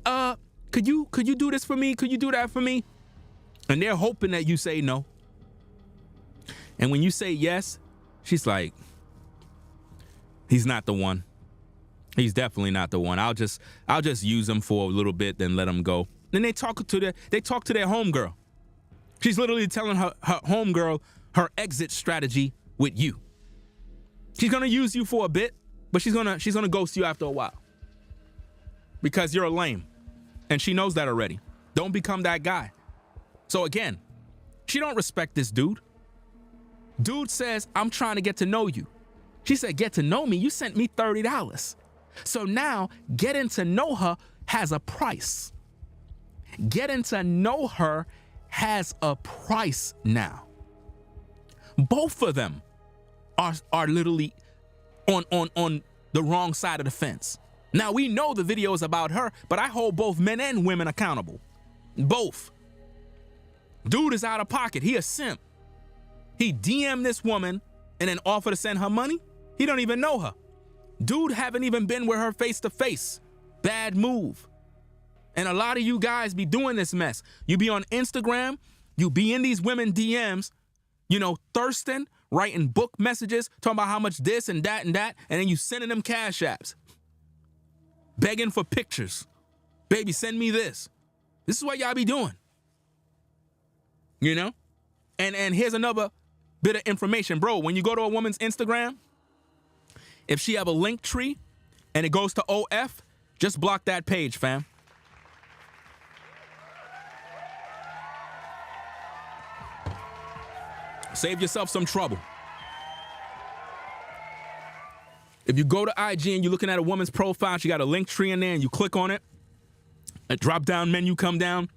Could you do this for me? Could you do that for me? And they're hoping that you say no. And when you say yes, she's like, he's not the one. He's definitely not the one. I'll just use him for a little bit, then let him go. Then they talk to their homegirl. She's literally telling her homegirl her exit strategy with you. She's gonna use you for a bit, but she's gonna ghost you after a while. Because you're a lame. And she knows that already. Don't become that guy. So again, she don't respect this dude. Dude says, I'm trying to get to know you. She said, get to know me? You sent me $30. So now getting to know her has a price. Getting to know her has a price now. Both of them are literally on the wrong side of the fence. Now we know the video is about her, but I hold both men and women accountable. Both. Dude is out of pocket. He a simp. He DM'd this woman and then offered to send her money. He don't even know her. Dude haven't even been with her face to face. Bad move. And a lot of you guys be doing this mess. You be on Instagram, you be in these women DMs, thirsting, writing book messages, talking about how much this and that, and then you sending them cash apps. Begging for pictures. Baby, send me this. This is what y'all be doing. And here's another bit of information, bro. When you go to a woman's Instagram, if she have a link tree and it goes to OF, just block that page, fam. Save yourself some trouble. If you go to IG and you're looking at a woman's profile, she got a link tree in there and you click on it, a drop-down menu come down,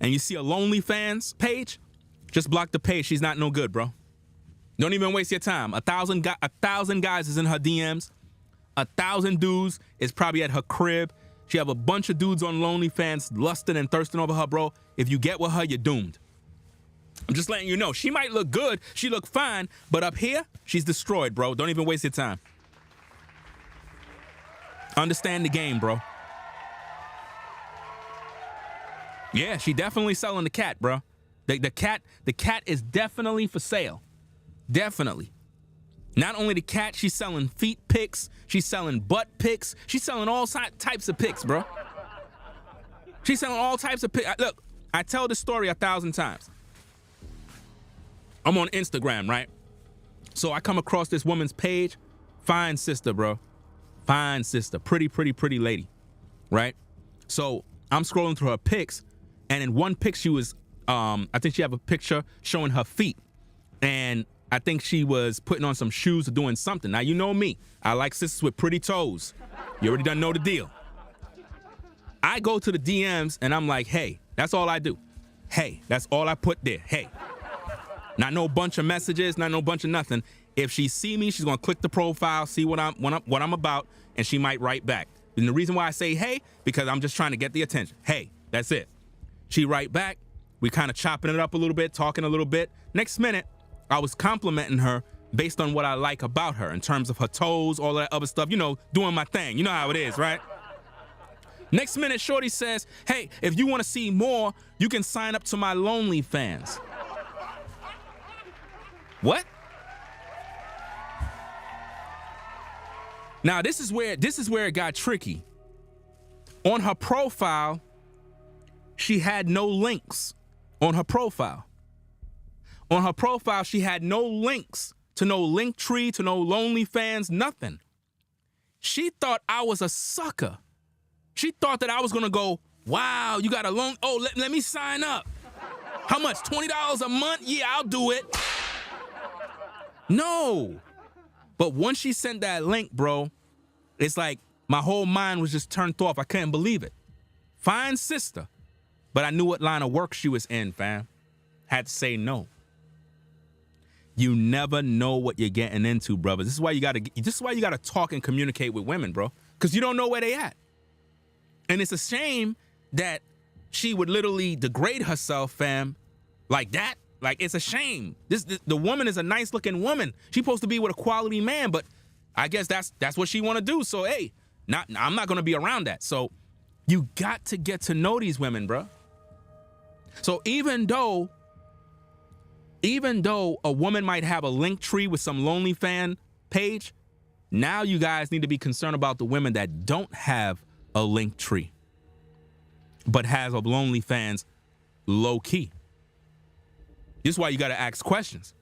and you see a OnlyFans page, just block the page. She's not no good, bro. Don't even waste your time. 1,000 guys is in her DMs. 1,000 dudes is probably at her crib. She have a bunch of dudes on OnlyFans lusting and thirsting over her, bro. If you get with her, you're doomed. I'm just letting you know. She might look good. She look fine. But up here, she's destroyed, bro. Don't even waste your time. Understand the game, bro. Yeah, she definitely selling the cat, bro. The cat is definitely for sale. Definitely. Not only the cat, she's selling feet pics, she's selling butt pics, she's selling all types of pics, bro. She's selling all types of pics. Look, I tell this story 1,000 times. I'm on Instagram, right? So I come across this woman's page. Fine sister, bro. Fine sister. Pretty lady, right? So I'm scrolling through her pics, and in one pic she was, I think she have a picture showing her feet. And I think she was putting on some shoes or doing something. Now, you know me. I like sisters with pretty toes. You already done know the deal. I go to the DMs, and I'm like, hey, that's all I do. Hey, that's all I put there. Hey. Not no bunch of messages, not no bunch of nothing. If she see me, she's gonna click the profile, see what I'm about, and she might write back. And the reason why I say hey, because I'm just trying to get the attention. Hey, that's it. She write back, we kind of chopping it up a little bit, talking a little bit. Next minute, I was complimenting her based on what I like about her in terms of her toes, all that other stuff, you know, doing my thing. You know how it is, right? Next minute, shorty says, hey, if you want to see more, you can sign up to my Lonely Fans. What? Now this is where it got tricky. On her profile, she had no links on her profile. On her profile, she had no links to no Linktree, to no Lonely Fans, nothing. She thought I was a sucker. She thought that I was gonna go, wow, you got a long, oh, let me sign up. How much, $20 a month? Yeah, I'll do it. No. But once she sent that link, bro, it's like my whole mind was just turned off. I couldn't believe it. Fine sister. But I knew what line of work she was in, fam. Had to say no. You never know what you're getting into, brother. This is why you gotta talk and communicate with women, bro. Because you don't know where they at. And it's a shame that she would literally degrade herself, fam, like that. Like, it's a shame. The woman is a nice looking woman. She's supposed to be with a quality man, but I guess that's what she want to do. So, hey, I'm not going to be around that. So you got to get to know these women, bro. So even though a woman might have a Linktree with some Lonely Fan page, now you guys need to be concerned about the women that don't have a Linktree, but has a Lonely Fans low key. This is why you got to ask questions.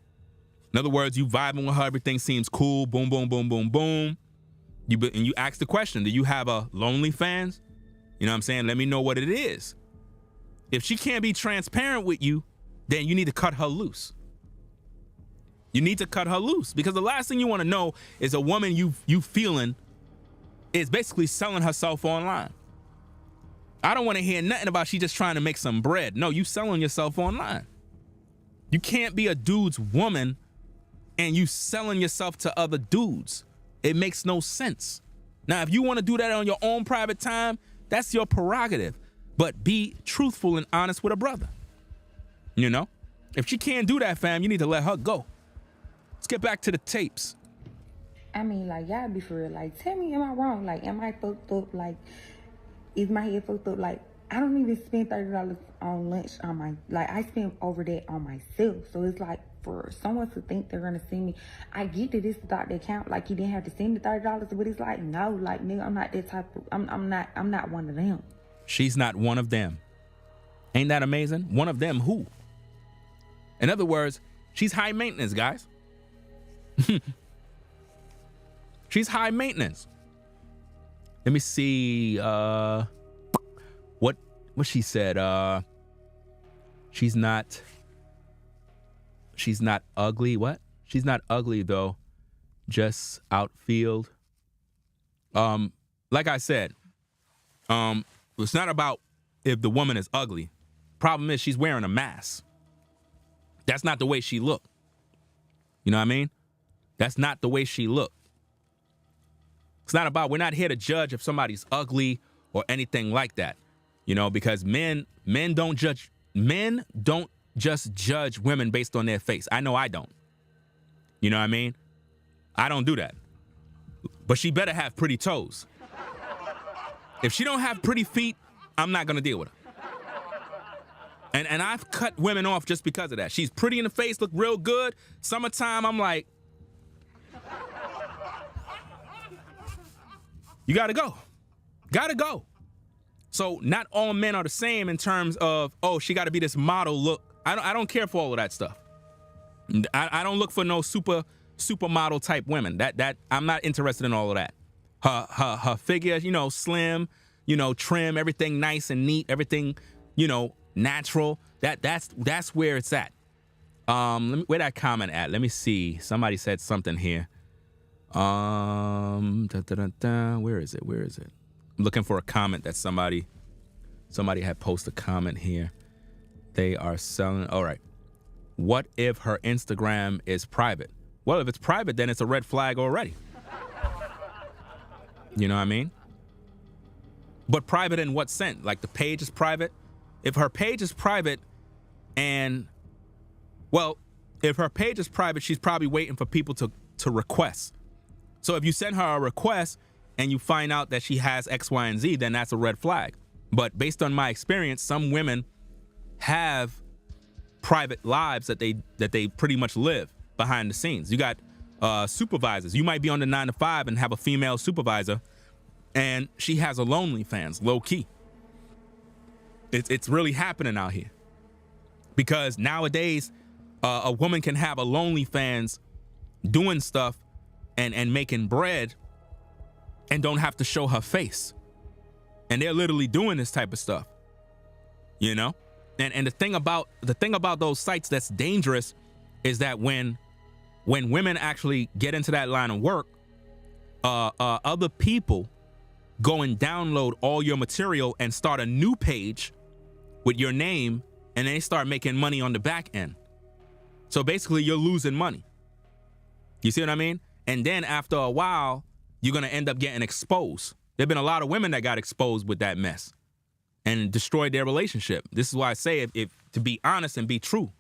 In other words, you vibing with her, everything seems cool, boom, boom, boom, boom, boom. And you ask the question, do you have a Lonely Fans? You know what I'm saying? Let me know what it is. If she can't be transparent with you, then you need to cut her loose. You need to cut her loose, because the last thing you want to know is a woman you feeling is basically selling herself online. I don't want to hear nothing about she just trying to make some bread. No, you selling yourself online. You can't be a dude's woman and you selling yourself to other dudes. It makes no sense. Now, if you want to do that on your own private time, that's your prerogative. But be truthful and honest with a brother. You know? If she can't do that, fam, you need to let her go. Let's get back to the tapes. I mean, like, y'all be for real. Like, tell me, am I wrong? Like, am I fucked up? Like, is my head fucked up? Like, I don't even spend $30 on lunch on my, like, I spend over that on myself. So it's like, for someone to think they're gonna send me, I get that it's without the account, like, you didn't have to send the $30, but it's like, no, like, nigga, I'm not that type of, I'm not one of them. She's not one of them. Ain't that amazing? One of them who? In other words, she's high maintenance, guys. She's high maintenance. Let me see what she said. She's not ugly. What? She's not ugly though. Just outfield. Like I said, it's not about if the woman is ugly. Problem is she's wearing a mask. That's not the way she looked. You know what I mean? That's not the way she looked. It's not about, we're not here to judge if somebody's ugly or anything like that. You know, because men don't just judge women based on their face. I know I don't. You know what I mean? I don't do that. But she better have pretty toes. If she don't have pretty feet, I'm not gonna deal with her. And I've cut women off just because of that. She's pretty in the face, look real good. Summertime, I'm like, you gotta go. Gotta go. So not all men are the same in terms of, oh, she gotta be this model look. I don't care for all of that stuff. I don't look for no supermodel type women. That I'm not interested in all of that. Her figure, slim, trim, everything nice and neat, everything, natural. That's where it's at. Where that comment at? Let me see. Somebody said something here. Where is it? I'm looking for a comment that somebody had posted a comment here. They are selling. All right. What if her Instagram is private? Well, if it's private, then it's a red flag already. You know what I mean? But private in what sense? Like the page is private? If her page is private if her page is private, she's probably waiting for people to request. So if you send her a request and you find out that she has X, Y, and Z, then that's a red flag. But based on my experience, some women have private lives that they pretty much live behind the scenes. You got supervisors. You might be on the 9 to 5 and have a female supervisor, and she has a OnlyFans, low key. It's really happening out here because nowadays a woman can have a OnlyFans doing stuff and making bread and don't have to show her face, and they're literally doing this type of stuff, And the thing about those sites that's dangerous is that when women actually get into that line of work, other people go and download all your material and start a new page with your name, and they start making money on the back end. So basically, you're losing money. You see what I mean? And then after a while, you're gonna end up getting exposed. There've been a lot of women that got exposed with that mess and destroyed their relationship. This is why I say, if to be honest and be true,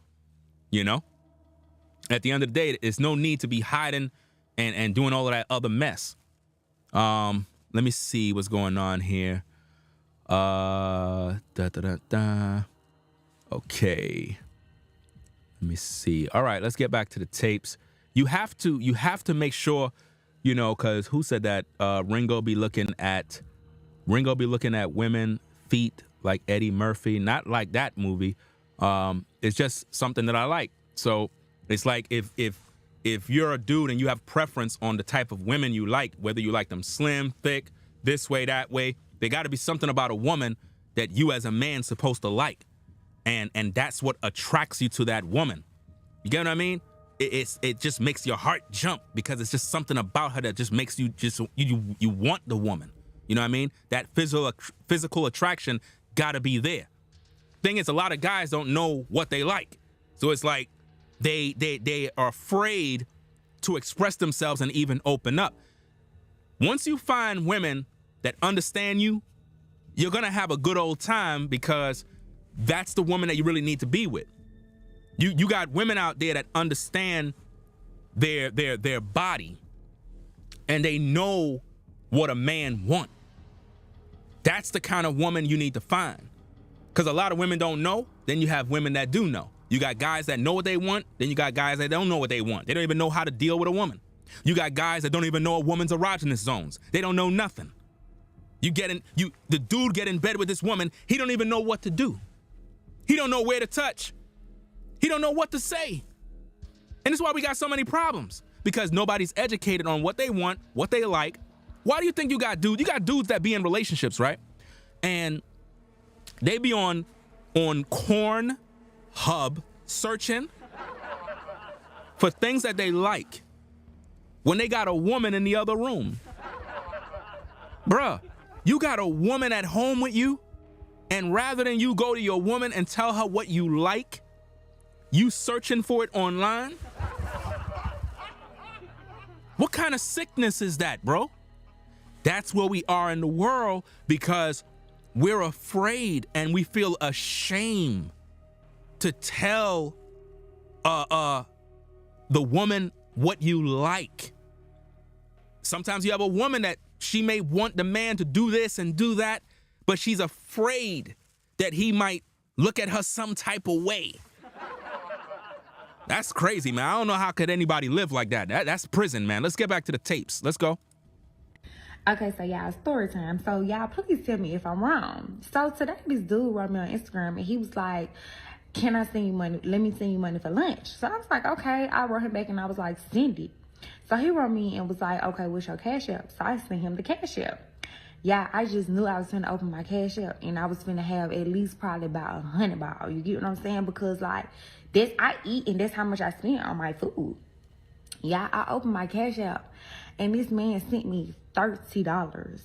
at the end of the day, there's no need to be hiding and doing all of that other mess. Let me see what's going on here. Okay. Let me see. All right, let's get back to the tapes. You have to make sure, because who said that? Ringo be looking at women feet like Eddie Murphy, not like that movie. It's just something that I like. So it's like if you're a dude and you have preference on the type of women you like, whether you like them slim, thick, this way, that way, there got to be something about a woman that you as a man's supposed to like, and that's what attracts you to that woman. You get what I mean? It just makes your heart jump because it's just something about her that just makes you you want the woman. You know what I mean? That physical attraction gotta be there. Thing is, a lot of guys don't know what they like, so it's like they are afraid to express themselves and even open up. Once you find women that understand you, you're gonna have a good old time because that's the woman that you really need to be with. You got women out there that understand their body and they know what a man wants. That's the kind of woman you need to find. Because a lot of women don't know, then you have women that do know. You got guys that know what they want, then you got guys that don't know what they want. They don't even know how to deal with a woman. You got guys that don't even know a woman's erogenous zones. They don't know nothing. The dude get in bed with this woman, he don't even know what to do. He don't know where to touch. He don't know what to say. And this is why we got so many problems, because nobody's educated on what they want, what they like. Why do you think you got dudes? You got dudes that be in relationships, right? And they be on Pornhub searching for things that they like when they got a woman in the other room. Bruh, you got a woman at home with you, and rather than you go to your woman and tell her what you like, you searching for it online? What kind of sickness is that, bro? That's where we are in the world because we're afraid and we feel ashamed to tell the woman what you like. Sometimes you have a woman that she may want the man to do this and do that, but she's afraid that he might look at her some type of way. That's crazy, man. I don't know how could anybody live like that. That's prison, man. Let's get back to the tapes. Let's go. Okay, so y'all, story time. So y'all, please tell me if I'm wrong. So today this dude wrote me on Instagram and he was like, can I send you money? Let me send you money for lunch. So I was like, okay. I wrote him back and I was like, send it. So he wrote me and was like, okay, what's your Cash App? So I sent him the Cash App. Yeah, I just knew I was finna open my Cash App and I was finna have at least probably about $100. You get what I'm saying? Because like, I eat and that's how much I spend on my food. Yeah, I opened my Cash App and this man sent me $30.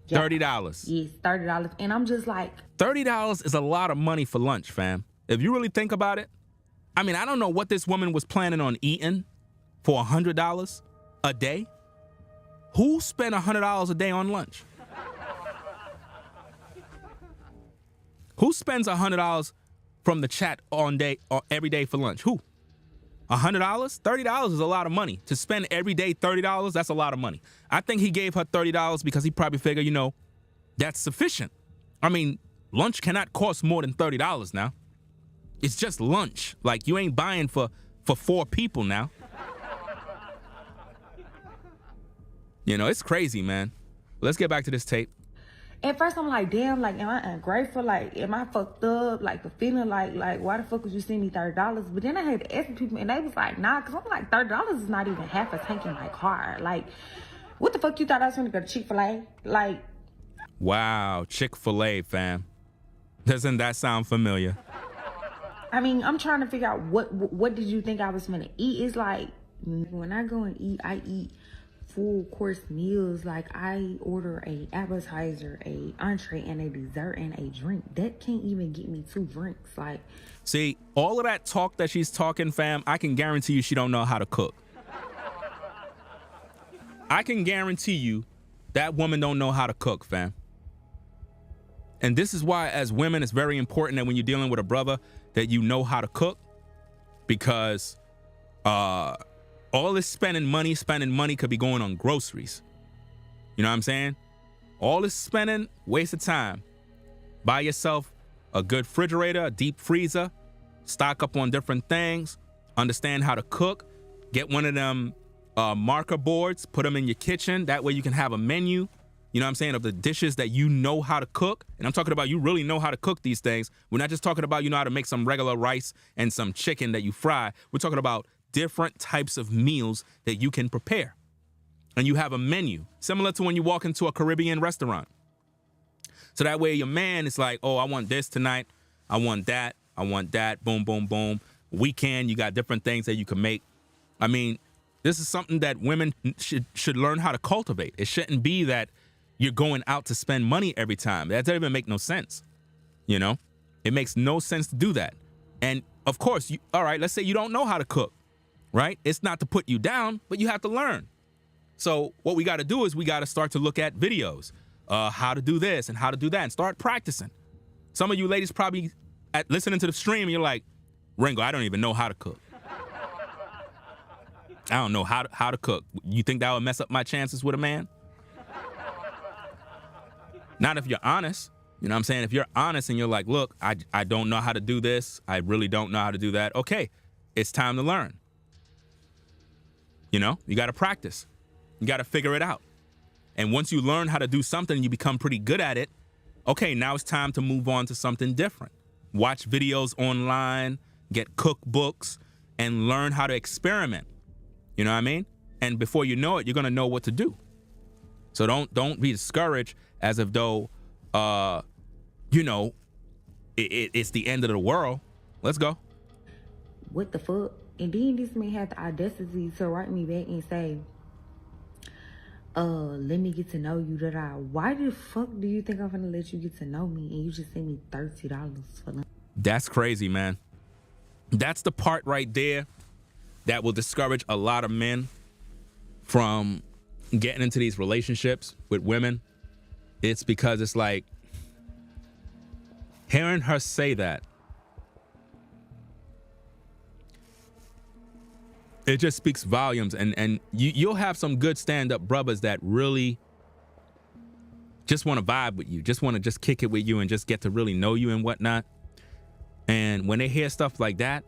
Yeah. $30. Yes, $30. And I'm just like, $30 is a lot of money for lunch, fam. If you really think about it, I mean, I don't know what this woman was planning on eating for $100 a day. Who spent $100 a day on lunch? Who spends $100 from the chat on day or every day for lunch? Who? $100? $30 is a lot of money. To spend every day $30, that's a lot of money. I think he gave her $30 because he probably figured, you know, that's sufficient. I mean, lunch cannot cost more than $30 now. It's just lunch. Like, you ain't buying for 4 people now. You know, it's crazy, man. Let's get back to this tape. at first I'm like, damn, like, am I ungrateful? Like, am I fucked up? Like, the feeling like, why the fuck would you send me $30? But then I had to ask people, and they was like, nah, because I'm like, $30 is not even half a tank in my car. Like, what the fuck you thought I was going to go to Chick-fil-A? Like, wow, Chick-fil-A, fam. Doesn't that sound familiar? I mean, I'm trying to figure out what did you think I was gonna eat? It's like, when I go and eat, I eat full course meals. Like, I order a appetizer, a entree, and a dessert and a drink. That can't even get me 2 drinks. Like, see, all of that talk that she's talking, fam, I can guarantee you she don't know how to cook. I can guarantee you that woman don't know how to cook, fam. And this is why, as women, it's very important that when you're dealing with a brother, that you know how to cook, because all this spending money could be going on groceries. You know what I'm saying? All this spending, waste of time. Buy yourself a good refrigerator, a deep freezer, stock up on different things, understand how to cook, get one of them marker boards, put them in your kitchen. That way you can have a menu, you know what I'm saying, of the dishes that you know how to cook. And I'm talking about you really know how to cook these things. We're not just talking about you know how to make some regular rice and some chicken that you fry. We're talking about different types of meals that you can prepare. And you have a menu, similar to when you walk into a Caribbean restaurant. So that way your man is like, oh, I want this tonight. I want that. Boom, boom, boom. Weekend, you got different things that you can make. I mean, this is something that women should learn how to cultivate. It shouldn't be that you're going out to spend money every time. That doesn't even make no sense. You know, it makes no sense to do that. And of course, all right, let's say you don't know how to cook, right? It's not to put you down, but you have to learn. So what we got to do is we got to start to look at videos, how to do this and how to do that, and start practicing. Some of you ladies probably listening to the stream and you're like, Ringo, I don't even know how to cook. I don't know how to cook. You think that would mess up my chances with a man? Not if you're honest. You know what I'm saying? If you're honest and you're like, look, I don't know how to do this. I really don't know how to do that. Okay, it's time to learn. You know, you got to practice. You got to figure it out. And once you learn how to do something, you become pretty good at it. Okay, now it's time to move on to something different. Watch videos online, get cookbooks, and learn how to experiment. You know what I mean? And before you know it, you're going to know what to do. So don't be discouraged as if though, you know, it's the end of the world. Let's go. what the fuck? And then this man had the audacity to write me back and say, let me get to know you. Why the fuck do you think I'm gonna let you get to know me and you just send me $30 for lunch? That's crazy, man. That's the part right there that will discourage a lot of men from getting into these relationships with women. It's because it's like, hearing her say that, it just speaks volumes. And you'll have some good stand-up brothers that really just want to vibe with you, just want to just kick it with you and just get to really know you and whatnot. And when they hear stuff like that,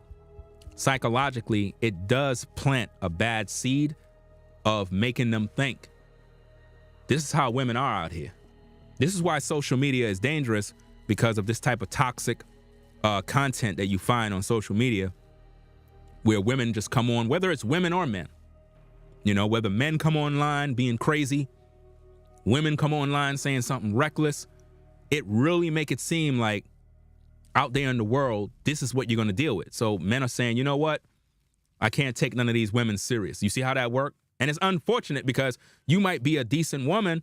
psychologically, it does plant a bad seed of making them think This is how women are out here. This is why social media is dangerous, because of this type of toxic content that you find on social media, where women just come on, whether it's women or men. You know, whether men come online being crazy, women come online saying something reckless, it really make it seem like out there in the world, this is what you're going to deal with. So men are saying, you know what? I can't take none of these women serious. You see how that works? And it's unfortunate, because you might be a decent woman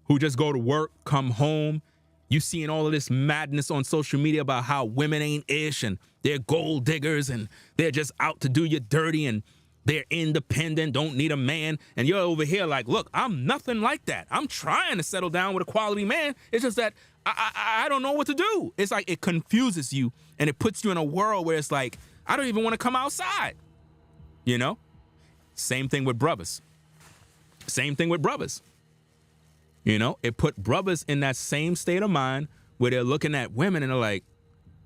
who just go to work, come home. You seeing all of this madness on social media about how women ain't ish and they're gold diggers and they're just out to do you dirty and they're independent, don't need a man. And you're over here like, look, I'm nothing like that. I'm trying to settle down with a quality man. It's just that I don't know what to do. It's like it confuses you and it puts you in a world where it's like, I don't even want to come outside. You know? Same thing with brothers. Same thing with brothers. You know, it put brothers in that same state of mind where they're looking at women and they're like,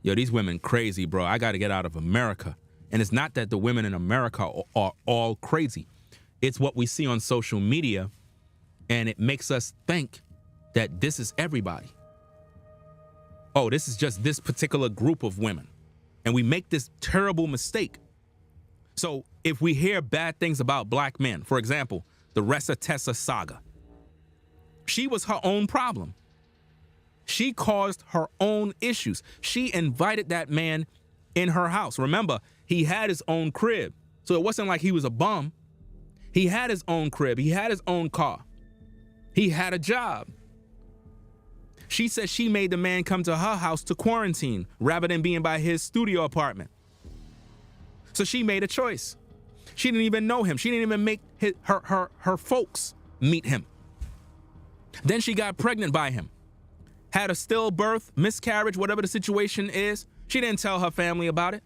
yo, these women crazy, bro. I got to get out of America. And it's not that the women in America are all crazy. It's what we see on social media, and it makes us think that this is everybody. Oh, this is just this particular group of women. And we make this terrible mistake. So if we hear bad things about black men, for example, the Reciprocation saga, she was her own problem. She caused her own issues. She invited that man in her house. Remember, he had his own crib. So it wasn't like he was a bum. He had his own crib. He had his own car. He had a job. She said she made the man come to her house to quarantine rather than being by his studio apartment. So she made a choice. She didn't even know him. She didn't even make her folks meet him. Then she got pregnant by him. Had a stillbirth, miscarriage, whatever the situation is. She didn't tell her family about it.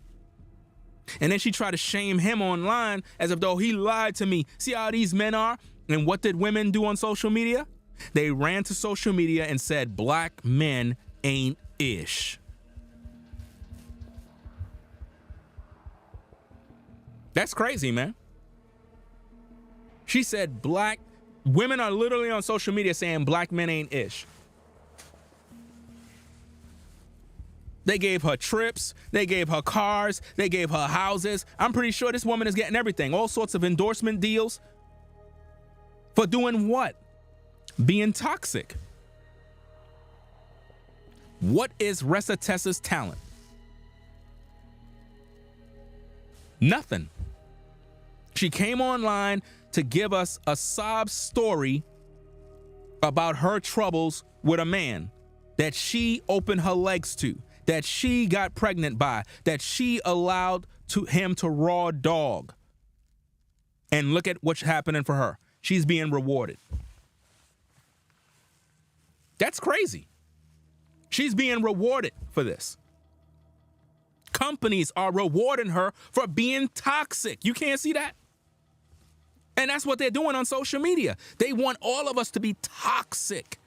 And then she tried to shame him online as if though he lied to me. See how these men are? And what did women do on social media? They ran to social media and said, black men ain't ish. That's crazy, man. She said women are literally on social media saying black men ain't ish. They gave her trips, they gave her cars, they gave her houses. I'm pretty sure this woman is getting everything, all sorts of endorsement deals. For doing what? Being toxic. What is Recetessa's talent? Nothing. She came online to give us a sob story about her troubles with a man that she opened her legs to, that she got pregnant by, that she allowed him to raw dog. And look at what's happening for her. She's being rewarded. That's crazy. She's being rewarded for this. Companies are rewarding her for being toxic. You can't see that? And that's what they're doing on social media. They want all of us to be toxic.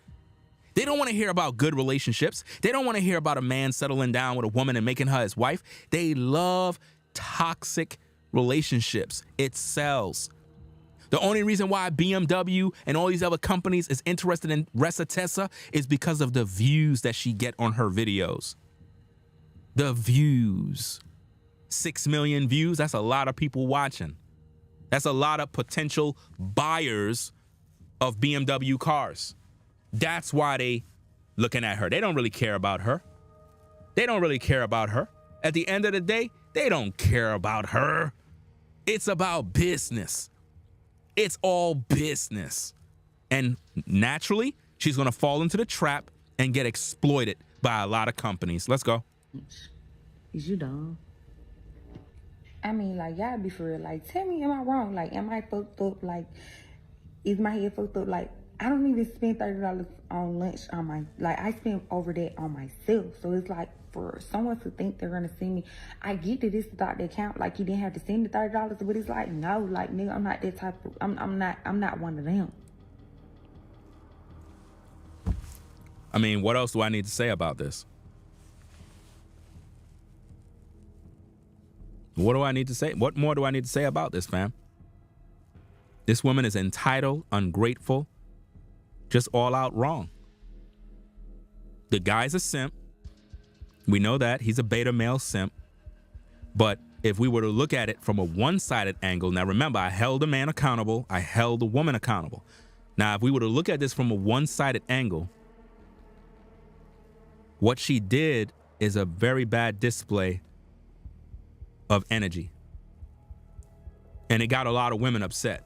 They don't want to hear about good relationships. They don't want to hear about a man settling down with a woman and making her his wife. They love toxic relationships. It sells. The only reason why BMW and all these other companies is interested in Recetessa is because of the views that she get on her videos. The views. 6 million views, that's a lot of people watching. That's a lot of potential buyers of BMW cars. That's why they looking at her. They don't really care about her. They don't really care about her. At the end of the day, they don't care about her. It's about business. It's all business. And naturally, she's going to fall into the trap and get exploited by a lot of companies. Let's go. Is you dumb? I mean, like, y'all be for real. Like, tell me, am I wrong? Like, am I fucked up? Like, is my head fucked up? Like, I don't even spend $30 on lunch on my, like, I spend over that on myself. So it's like, for someone to think they're gonna send me, I get that it's without the account, like, you didn't have to send the $30, but it's like, no, like, nigga, I'm not that type of, I'm not one of them. I mean, what else do I need to say about this? What do I need to say? What more do I need to say about this, fam? This woman is entitled, ungrateful, just all out wrong. The guy's a simp. We know that. He's a beta male simp. But if we were to look at it from a one-sided angle, now remember, I held a man accountable. I held a woman accountable. Now, if we were to look at this from a one-sided angle, what she did is a very bad display of energy. And it got a lot of women upset.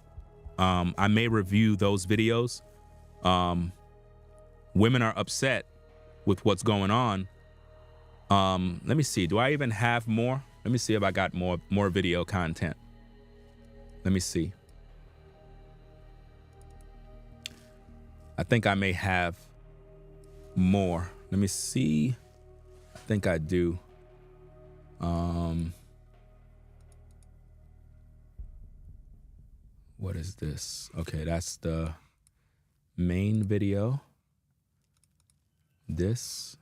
I may review those videos. Women are upset with what's going on. Let me see. Do I even have more? Let me see if I got more video content. Let me see. I think I may have more. Let me see. I think I do. What is this? Okay, that's the main video. This.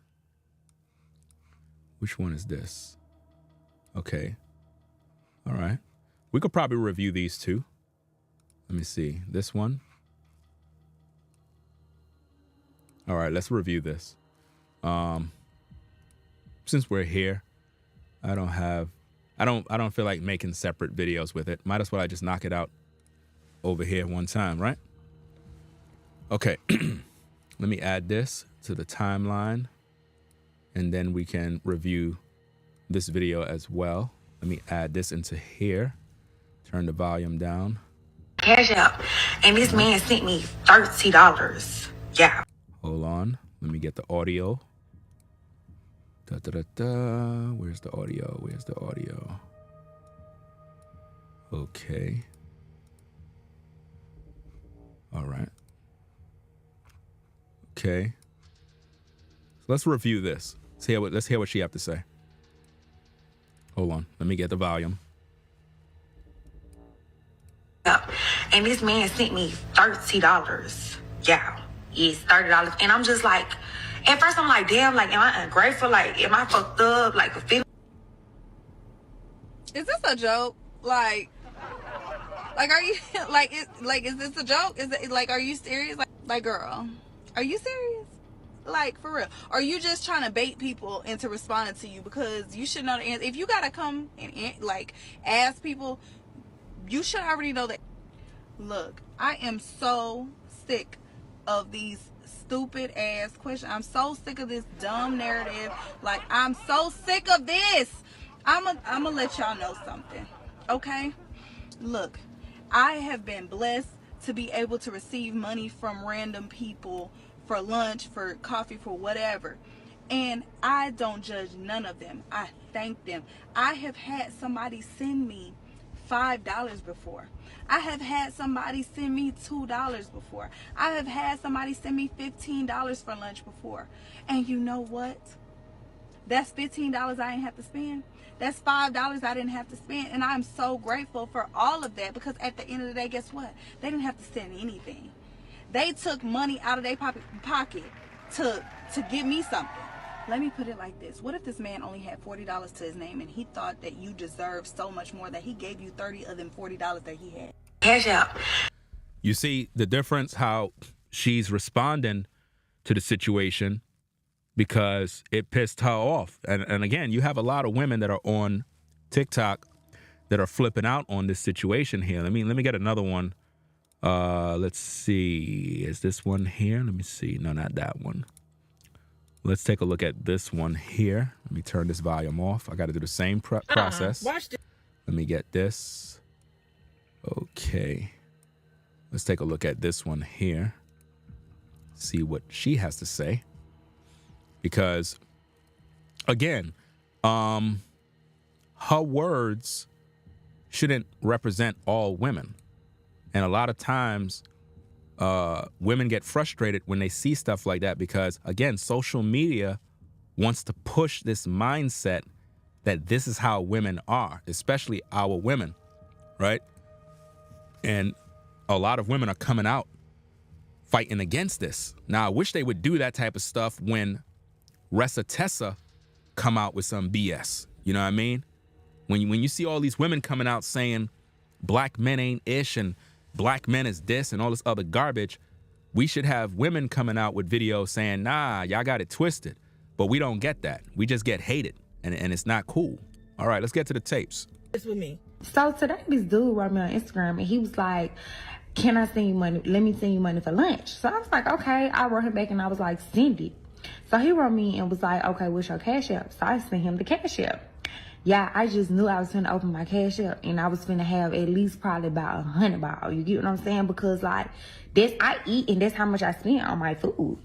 Which one is this? Okay. All right. We could probably review these two. Let me see. This one. All right, let's review this. Since we're here, I don't feel like making separate videos with it. Might as well I just knock it out over here one time, right? Okay. Let me add this to the timeline, and then we can review this video as well. Let me add this into here. Turn the volume down. Cash out. And this man sent me $30. Yeah. Hold on. Let me get the audio. Da, da, da, da. Where's the audio? Where's the audio? Okay. All right. Okay. So let's review this. Let's hear what she have to say. Hold on. Let me get the volume. And this man sent me $30. Yeah. It's $30. And I'm just like, at first I'm like, damn, like, am I ungrateful? Like, am I fucked up? Like, the feeling. Is this a joke? Like, are you, is this a joke? Is it, like, are you serious? Like, girl, are you serious? Like, for real. Are you just trying to bait people into responding to you? Because you should know the answer. If you gotta come and, like, ask people, you should already know that. Look, I am so sick of these stupid ass questions. I'm so sick of this dumb narrative. Like, I'm so sick of this. I'm gonna let y'all know something, okay? Look, I have been blessed to be able to receive money from random people for lunch, for coffee, for whatever. And I don't judge none of them. I thank them. I have had somebody send me $5 before. I have had somebody send me $2 before. I have had somebody send me $15 for lunch before. And you know what? That's $15 I didn't have to spend. That's $5 I didn't have to spend. And I'm so grateful for all of that, because at the end of the day, guess what? They didn't have to send anything. They took money out of their pocket to give me something. Let me put it like this. What if this man only had $40 to his name and he thought that you deserved so much more, that he gave you 30 of them $40 that he had? Cash out. You see the difference, how she's responding to the situation because it pissed her off. And again, you have a lot of women that are on TikTok that are flipping out on this situation here. Let me get another one. Let's see. Is this one here? Let me see. No, not that one. Let's take a look at this one here. Let me turn this volume off. I got to do the same process. Watch this. Let me get this. Okay. Let's take a look at this one here. See what she has to say. Because, again, her words shouldn't represent all women. And a lot of times, women get frustrated when they see stuff like that because, again, social media wants to push this mindset that this is how women are, especially our women, right? And a lot of women are coming out fighting against this. Now, I wish they would do that type of stuff when Recitessa come out with some BS. You know what I mean? When you see all these women coming out saying black men ain't ish and black men is this and all this other garbage, We should have women coming out with videos saying, nah, y'all got it twisted. But we don't get that. We just get hated, and it's not cool. All right, let's get to the tapes. It's with me. So today this dude wrote me on Instagram and he was like, can I send you money? Let me send you money for lunch. So I was like, okay. I wrote him back and I was like, send it. So he wrote me and was like, okay, what's your Cash App? So I sent him the Cash App. Yeah, I just knew I was going to open my Cash App and I was going to have at least probably about $100. You get what I'm saying? Because like, that's, I eat and that's how much I spend on my food.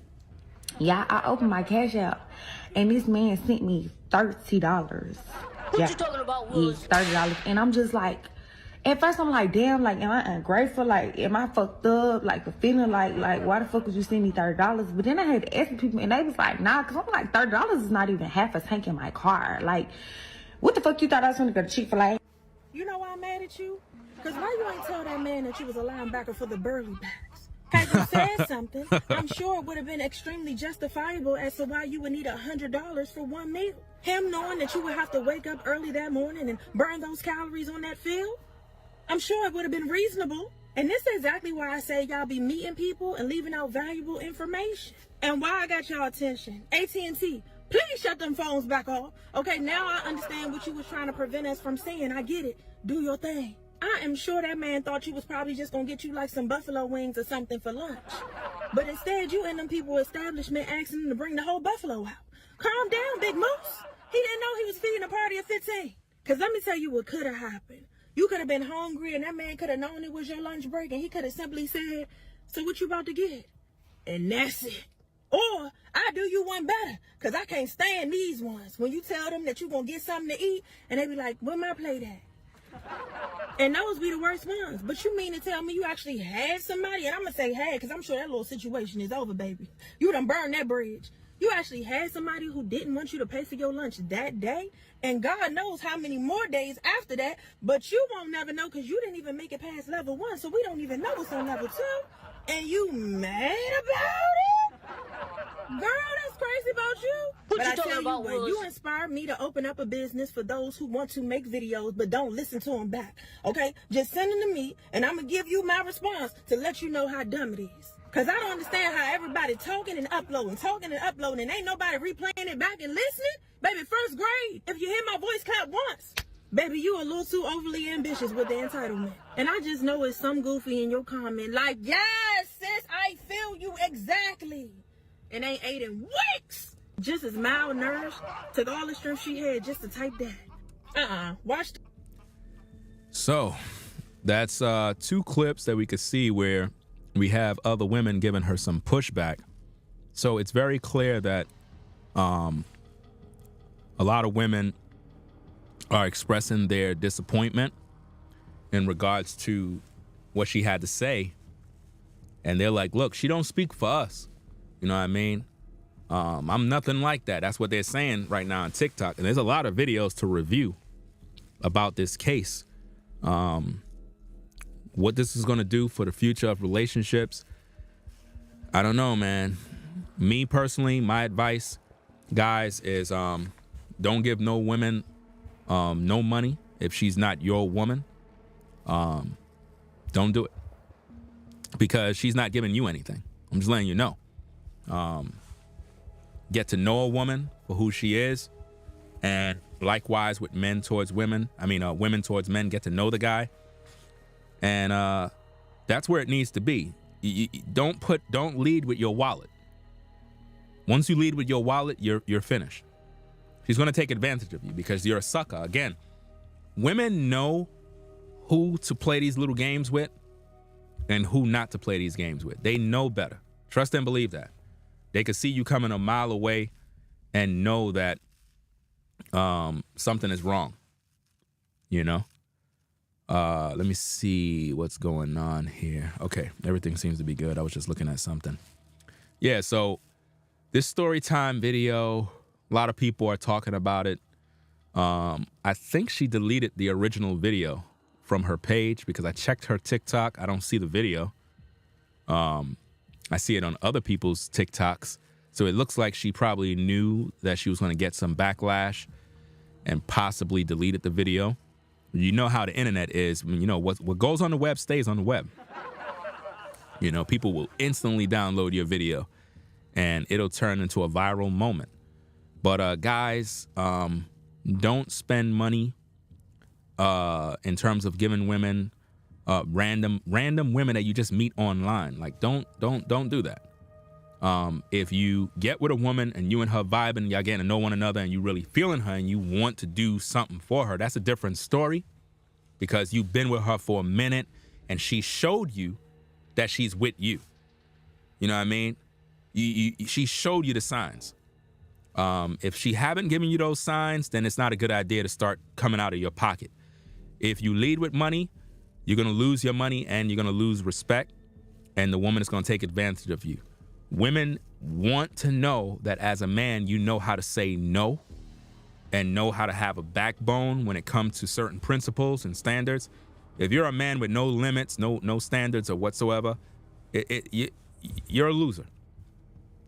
Yeah, I opened my Cash App and this man sent me $30. What you talking about, Woods? $30. And I'm just like, at first I'm like, damn, like, am I ungrateful? Like, am I fucked up? Like, the feeling like, why the fuck would you send me $30? But then I had to ask people, and they was like, nah, because I'm like, $30 is not even half a tank in my car. Like, what the fuck you thought I was going to go to Chick-fil-A? You know why I'm mad at you? Because why you ain't tell that man that you was a linebacker for the Burley Backs? Had you said something, I'm sure it would have been extremely justifiable as to why you would need $100 for one meal. Him knowing that you would have to wake up early that morning and burn those calories on that field, I'm sure it would have been reasonable. And this is exactly why I say y'all be meeting people and leaving out valuable information. And why I got y'all attention. AT&T, please shut them phones back off. Okay, now I understand what you was trying to prevent us from saying. I get it. Do your thing. I am sure that man thought you was probably just gonna get you like some buffalo wings or something for lunch. But instead, you in them people establishment asking them to bring the whole buffalo out. Calm down, Big Moose. He didn't know he was feeding a party of 15. Because let me tell you what could have happened. You could have been hungry and that man could have known it was your lunch break and he could have simply said, so what you about to get? And that's it. Or I do you one better, because I can't stand these ones. When you tell them that you going to get something to eat and they be like, where my plate at? And those be the worst ones. But you mean to tell me you actually had somebody? And I'm going to say had, because I'm sure that little situation is over, baby. You done burned that bridge. You actually had somebody who didn't want you to pay for your lunch that day. And God knows how many more days after that. But you won't never know because you didn't even make it past level 1. So we don't even know what's on level 2. And you mad about it? Girl, that's crazy about you. What but you I talking tell about, you what, Woods? you inspired me to open up a business for those who want to make videos but don't listen to them back. Okay? Just send them to me and I'm going to give you my response to let you know how dumb it is. Because I don't understand how everybody talking and uploading and ain't nobody replaying it back and listening. Baby, first grade, if you hear my voice clap once, baby, you a little too overly ambitious with the entitlement. And I just know it's some goofy in your comment like, yes, sis, I feel you exactly. And ain't ate in weeks. Just as malnourished, took all the strength she had just to type that. Watch. So that's 2 clips that we could see where we have other women giving her some pushback. So it's very clear that a lot of women are expressing their disappointment in regards to what she had to say. And they're like, look, she don't speak for us. You know what I mean? I'm nothing like that. That's what they're saying right now on TikTok. And there's a lot of videos to review about this case. What this is going to do for the future of relationships, I don't know, man. Me personally, my advice, guys, is don't give no women no money if she's not your woman. Don't do it. Because she's not giving you anything. I'm just letting you know. Get to know a woman for who she is. And likewise with men towards women. Women towards men, get to know the guy. And that's where it needs to be. Don't lead with your wallet. Once you lead with your wallet, you're finished. She's going to take advantage of you because you're a sucker. Again, women know who to play these little games with and who not to play these games with. They know better. Trust and believe that. They could see you coming a mile away and know that something is wrong. You know? Let me see what's going on here. Okay, everything seems to be good. I was just looking at something. Yeah, so this story time video, a lot of people are talking about it. I think she deleted the original video from her page because I checked her TikTok. I don't see the video. I see it on other people's TikToks. So it looks like she probably knew that she was going to get some backlash and possibly deleted the video. You know how the internet is. You know, what goes on the web stays on the web. You know, people will instantly download your video and it'll turn into a viral moment. But guys, don't spend money in terms of giving women random women that you just meet online. Like, don't do that. If you get with a woman and you and her vibing, y'all getting to know one another and you really feeling her and you want to do something for her, that's a different story, because you've been with her for a minute and she showed you that she's with you. You know what I mean? She showed you the signs. If she haven't given you those signs, then it's not a good idea to start coming out of your pocket. If you lead with money, you're going to lose your money and you're going to lose respect, and the woman is going to take advantage of you. Women want to know that as a man, you know how to say no and know how to have a backbone when it comes to certain principles and standards. If you're a man with no limits, no standards or whatsoever, you're a loser.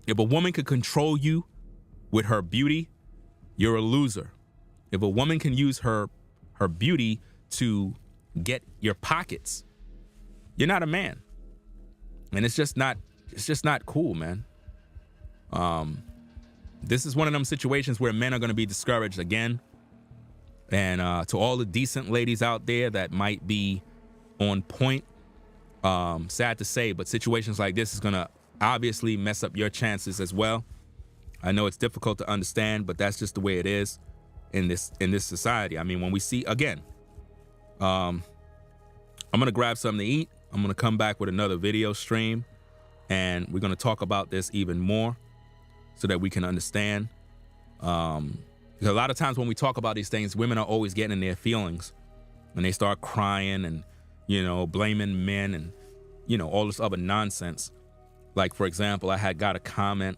If a woman could control you with her beauty, you're a loser. If a woman can use her beauty to get your pockets, you're not a man. And it's just not cool, man. This is one of them situations where men are going to be discouraged again. And to all the decent ladies out there that might be on point, sad to say, but situations like this is going to obviously mess up your chances as well. I know it's difficult to understand, but that's just the way it is in this society. I mean, when we see, again, I'm going to grab something to eat. I'm going to come back with another video stream, and we're going to talk about this even more so that we can understand. Because a lot of times when we talk about these things, women are always getting in their feelings and they start crying and, you know, blaming men and, you know, all this other nonsense. Like, for example, I had got a comment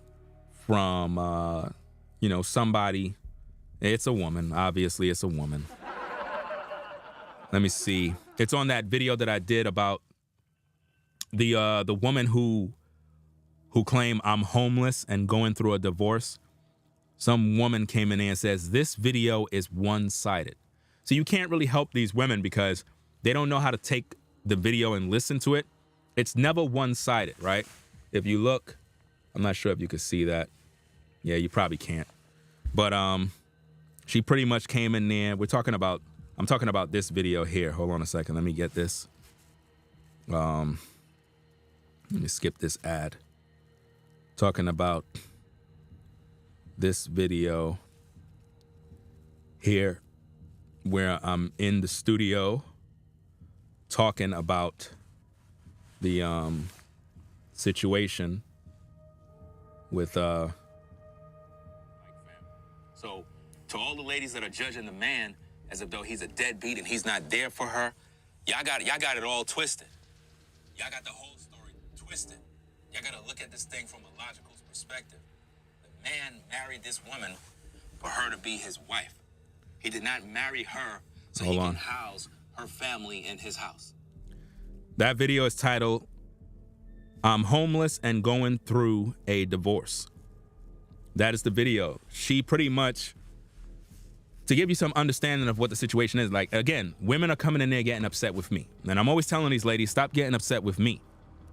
from, you know, somebody. It's a woman. Obviously, it's a woman. Let me see. It's on that video that I did about the woman who claimed I'm homeless and going through a divorce. Some woman came in there and says, this video is one-sided. So you can't really help these women because they don't know how to take the video and listen to it. It's never one-sided, right? If you look, I'm not sure if you could see that. Yeah, you probably can't. But she pretty much came in there. I'm talking about this video here. Hold on a second. Let me get this. Let me skip this ad. Talking about this video here where I'm in the studio talking about the situation with So to all the ladies that are judging the man as if though he's a deadbeat and he's not there for her, y'all got it all twisted. Y'all got the whole story twisted. Y'all got to look at this thing from a logical perspective. The man married this woman for her to be his wife. He did not marry her so he can house her family in his house. That video is titled, I'm homeless and going through a divorce. That is the video. She pretty much, to give you some understanding of what the situation is, like, again, women are coming in there getting upset with me. And I'm always telling these ladies, stop getting upset with me.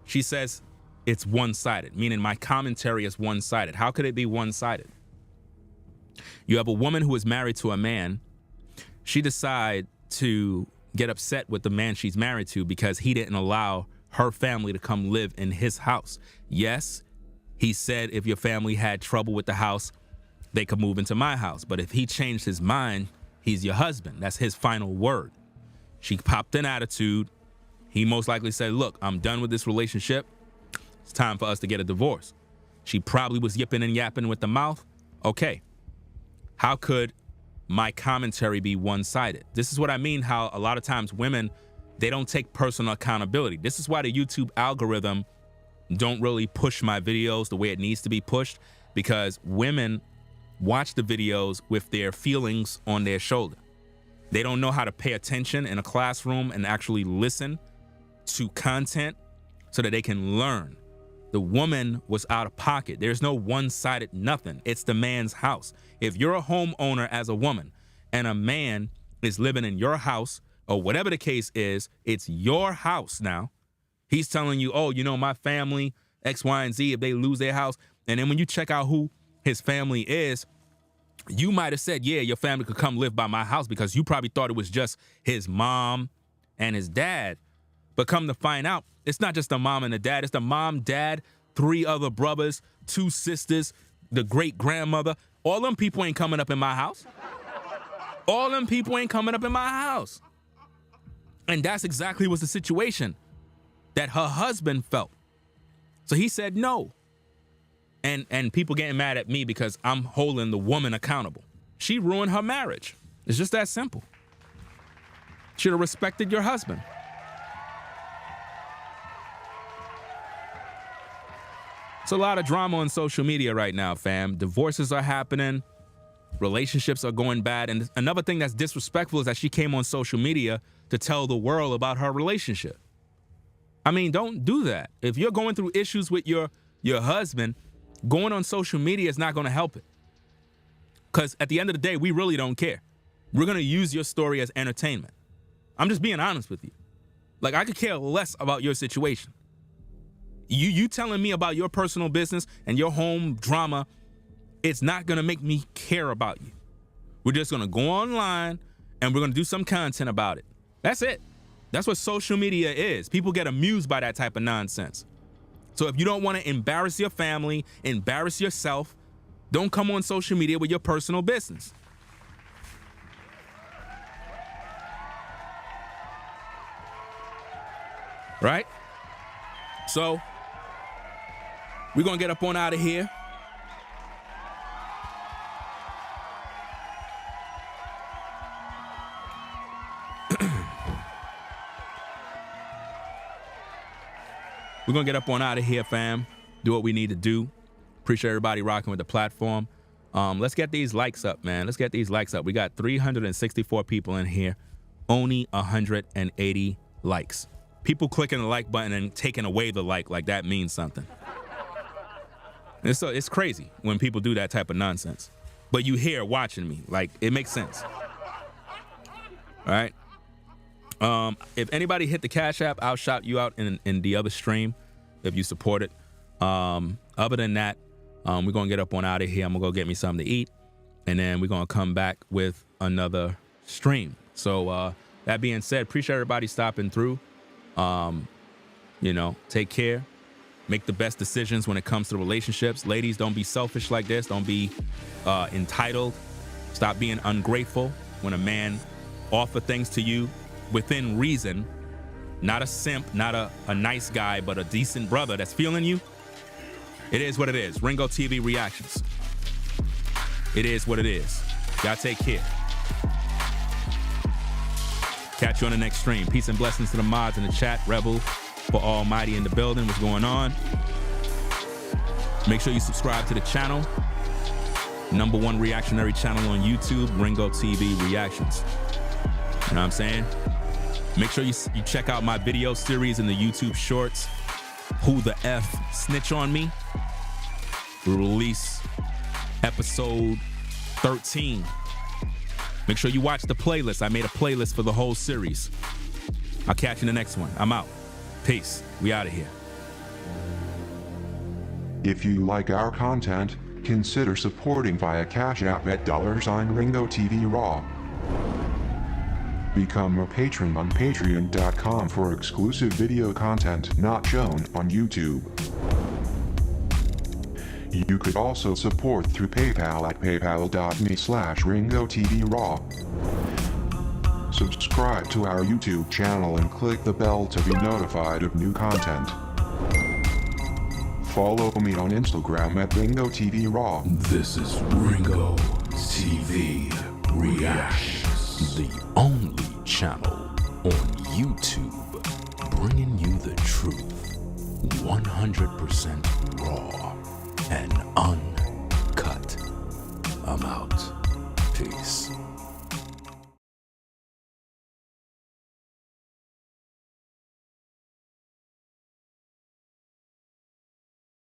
She says it's one-sided, meaning my commentary is one-sided. How could it be one-sided? You have a woman who is married to a man. She decides to get upset with the man she's married to because he didn't allow her family to come live in his house. Yes, he said if your family had trouble with the house, they could move into my house. But if he changed his mind, he's your husband. That's his final word. She popped an attitude. He most likely said, look, I'm done with this relationship. It's time for us to get a divorce. She probably was yipping and yapping with the mouth. Okay. How could my commentary be one-sided? This is what I mean, how a lot of times women, they don't take personal accountability. This is why the YouTube algorithm don't really push my videos the way it needs to be pushed, because women watch the videos with their feelings on their shoulder. They don't know how to pay attention in a classroom and actually listen to content so that they can learn. The woman was out of pocket. There's no one-sided nothing. It's the man's house. If you're a homeowner as a woman and a man is living in your house or whatever the case is, it's your house now. He's telling you, oh, you know, my family, X, Y, and Z, if they lose their house. And then when you check out who his family is, you might have said, yeah, your family could come live by my house because you probably thought it was just his mom and his dad. But come to find out, it's not just the mom and the dad. It's the mom, dad, 3 other brothers, 2 sisters, the great grandmother. All them people ain't coming up in my house. All them people ain't coming up in my house. And that's exactly what's the situation that her husband felt. So he said no. And people getting mad at me because I'm holding the woman accountable. She ruined her marriage. It's just that simple. Should have respected your husband. It's a lot of drama on social media right now, fam. Divorces are happening. Relationships are going bad. And another thing that's disrespectful is that she came on social media to tell the world about her relationship. I mean, don't do that. If you're going through issues with your husband, going on social media is not going to help it. Because at the end of the day, we really don't care. We're going to use your story as entertainment. I'm just being honest with you. Like, I could care less about your situation. You telling me about your personal business and your home drama, it's not going to make me care about you. We're just going to go online and we're going to do some content about it. That's it. That's what social media is. People get amused by that type of nonsense. So if you don't want to embarrass your family, embarrass yourself, don't come on social media with your personal business. Right? So we're going to get up on out of here. We're going to get up on out of here, fam. Do what we need to do. Appreciate everybody rocking with the platform. Let's get these likes up, man. Let's get these likes up. We got 364 people in here. Only 180 likes. People clicking the like button and taking away the like that means something. It's crazy when people do that type of nonsense. But you here watching me. Like, it makes sense. All right? If anybody hit the Cash App, I'll shout you out in the other stream if you support it. Other than that, we're going to get up on out of here. I'm going to go get me something to eat. And then we're going to come back with another stream. So that being said, appreciate everybody stopping through. Take care. Make the best decisions when it comes to relationships. Ladies, don't be selfish like this. Don't be entitled. Stop being ungrateful when a man offers things to you within reason. Not a simp, not a nice guy, but a decent brother that's feeling you. It is what it is. Ringo TV reactions. It is what it is. Y'all take care. Catch you on the next stream. Peace and blessings to the mods in the chat. Rebel for Almighty in the building. What's going on? Make sure you subscribe to the channel. #1 reactionary channel on YouTube, Ringo TV Reactions. You know what I'm saying? Make sure you check out my video series in the YouTube Shorts. Who the F Snitch on Me? We release episode 13. Make sure you watch the playlist. I made a playlist for the whole series. I'll catch you in the next one. I'm out. Peace. We out of here. If you like our content, consider supporting via Cash App at $Ringo TV Raw. Become a patron on patreon.com for exclusive video content not shown on YouTube. You could also support through PayPal at paypal.me/Ringo TV Raw. Subscribe to our YouTube channel and click the bell to be notified of new content. Follow me on Instagram at Ringo TV Raw. This is Ringo TV Reactions, the only channel on YouTube bringing you the truth 100% raw and uncut. I'm out. Peace.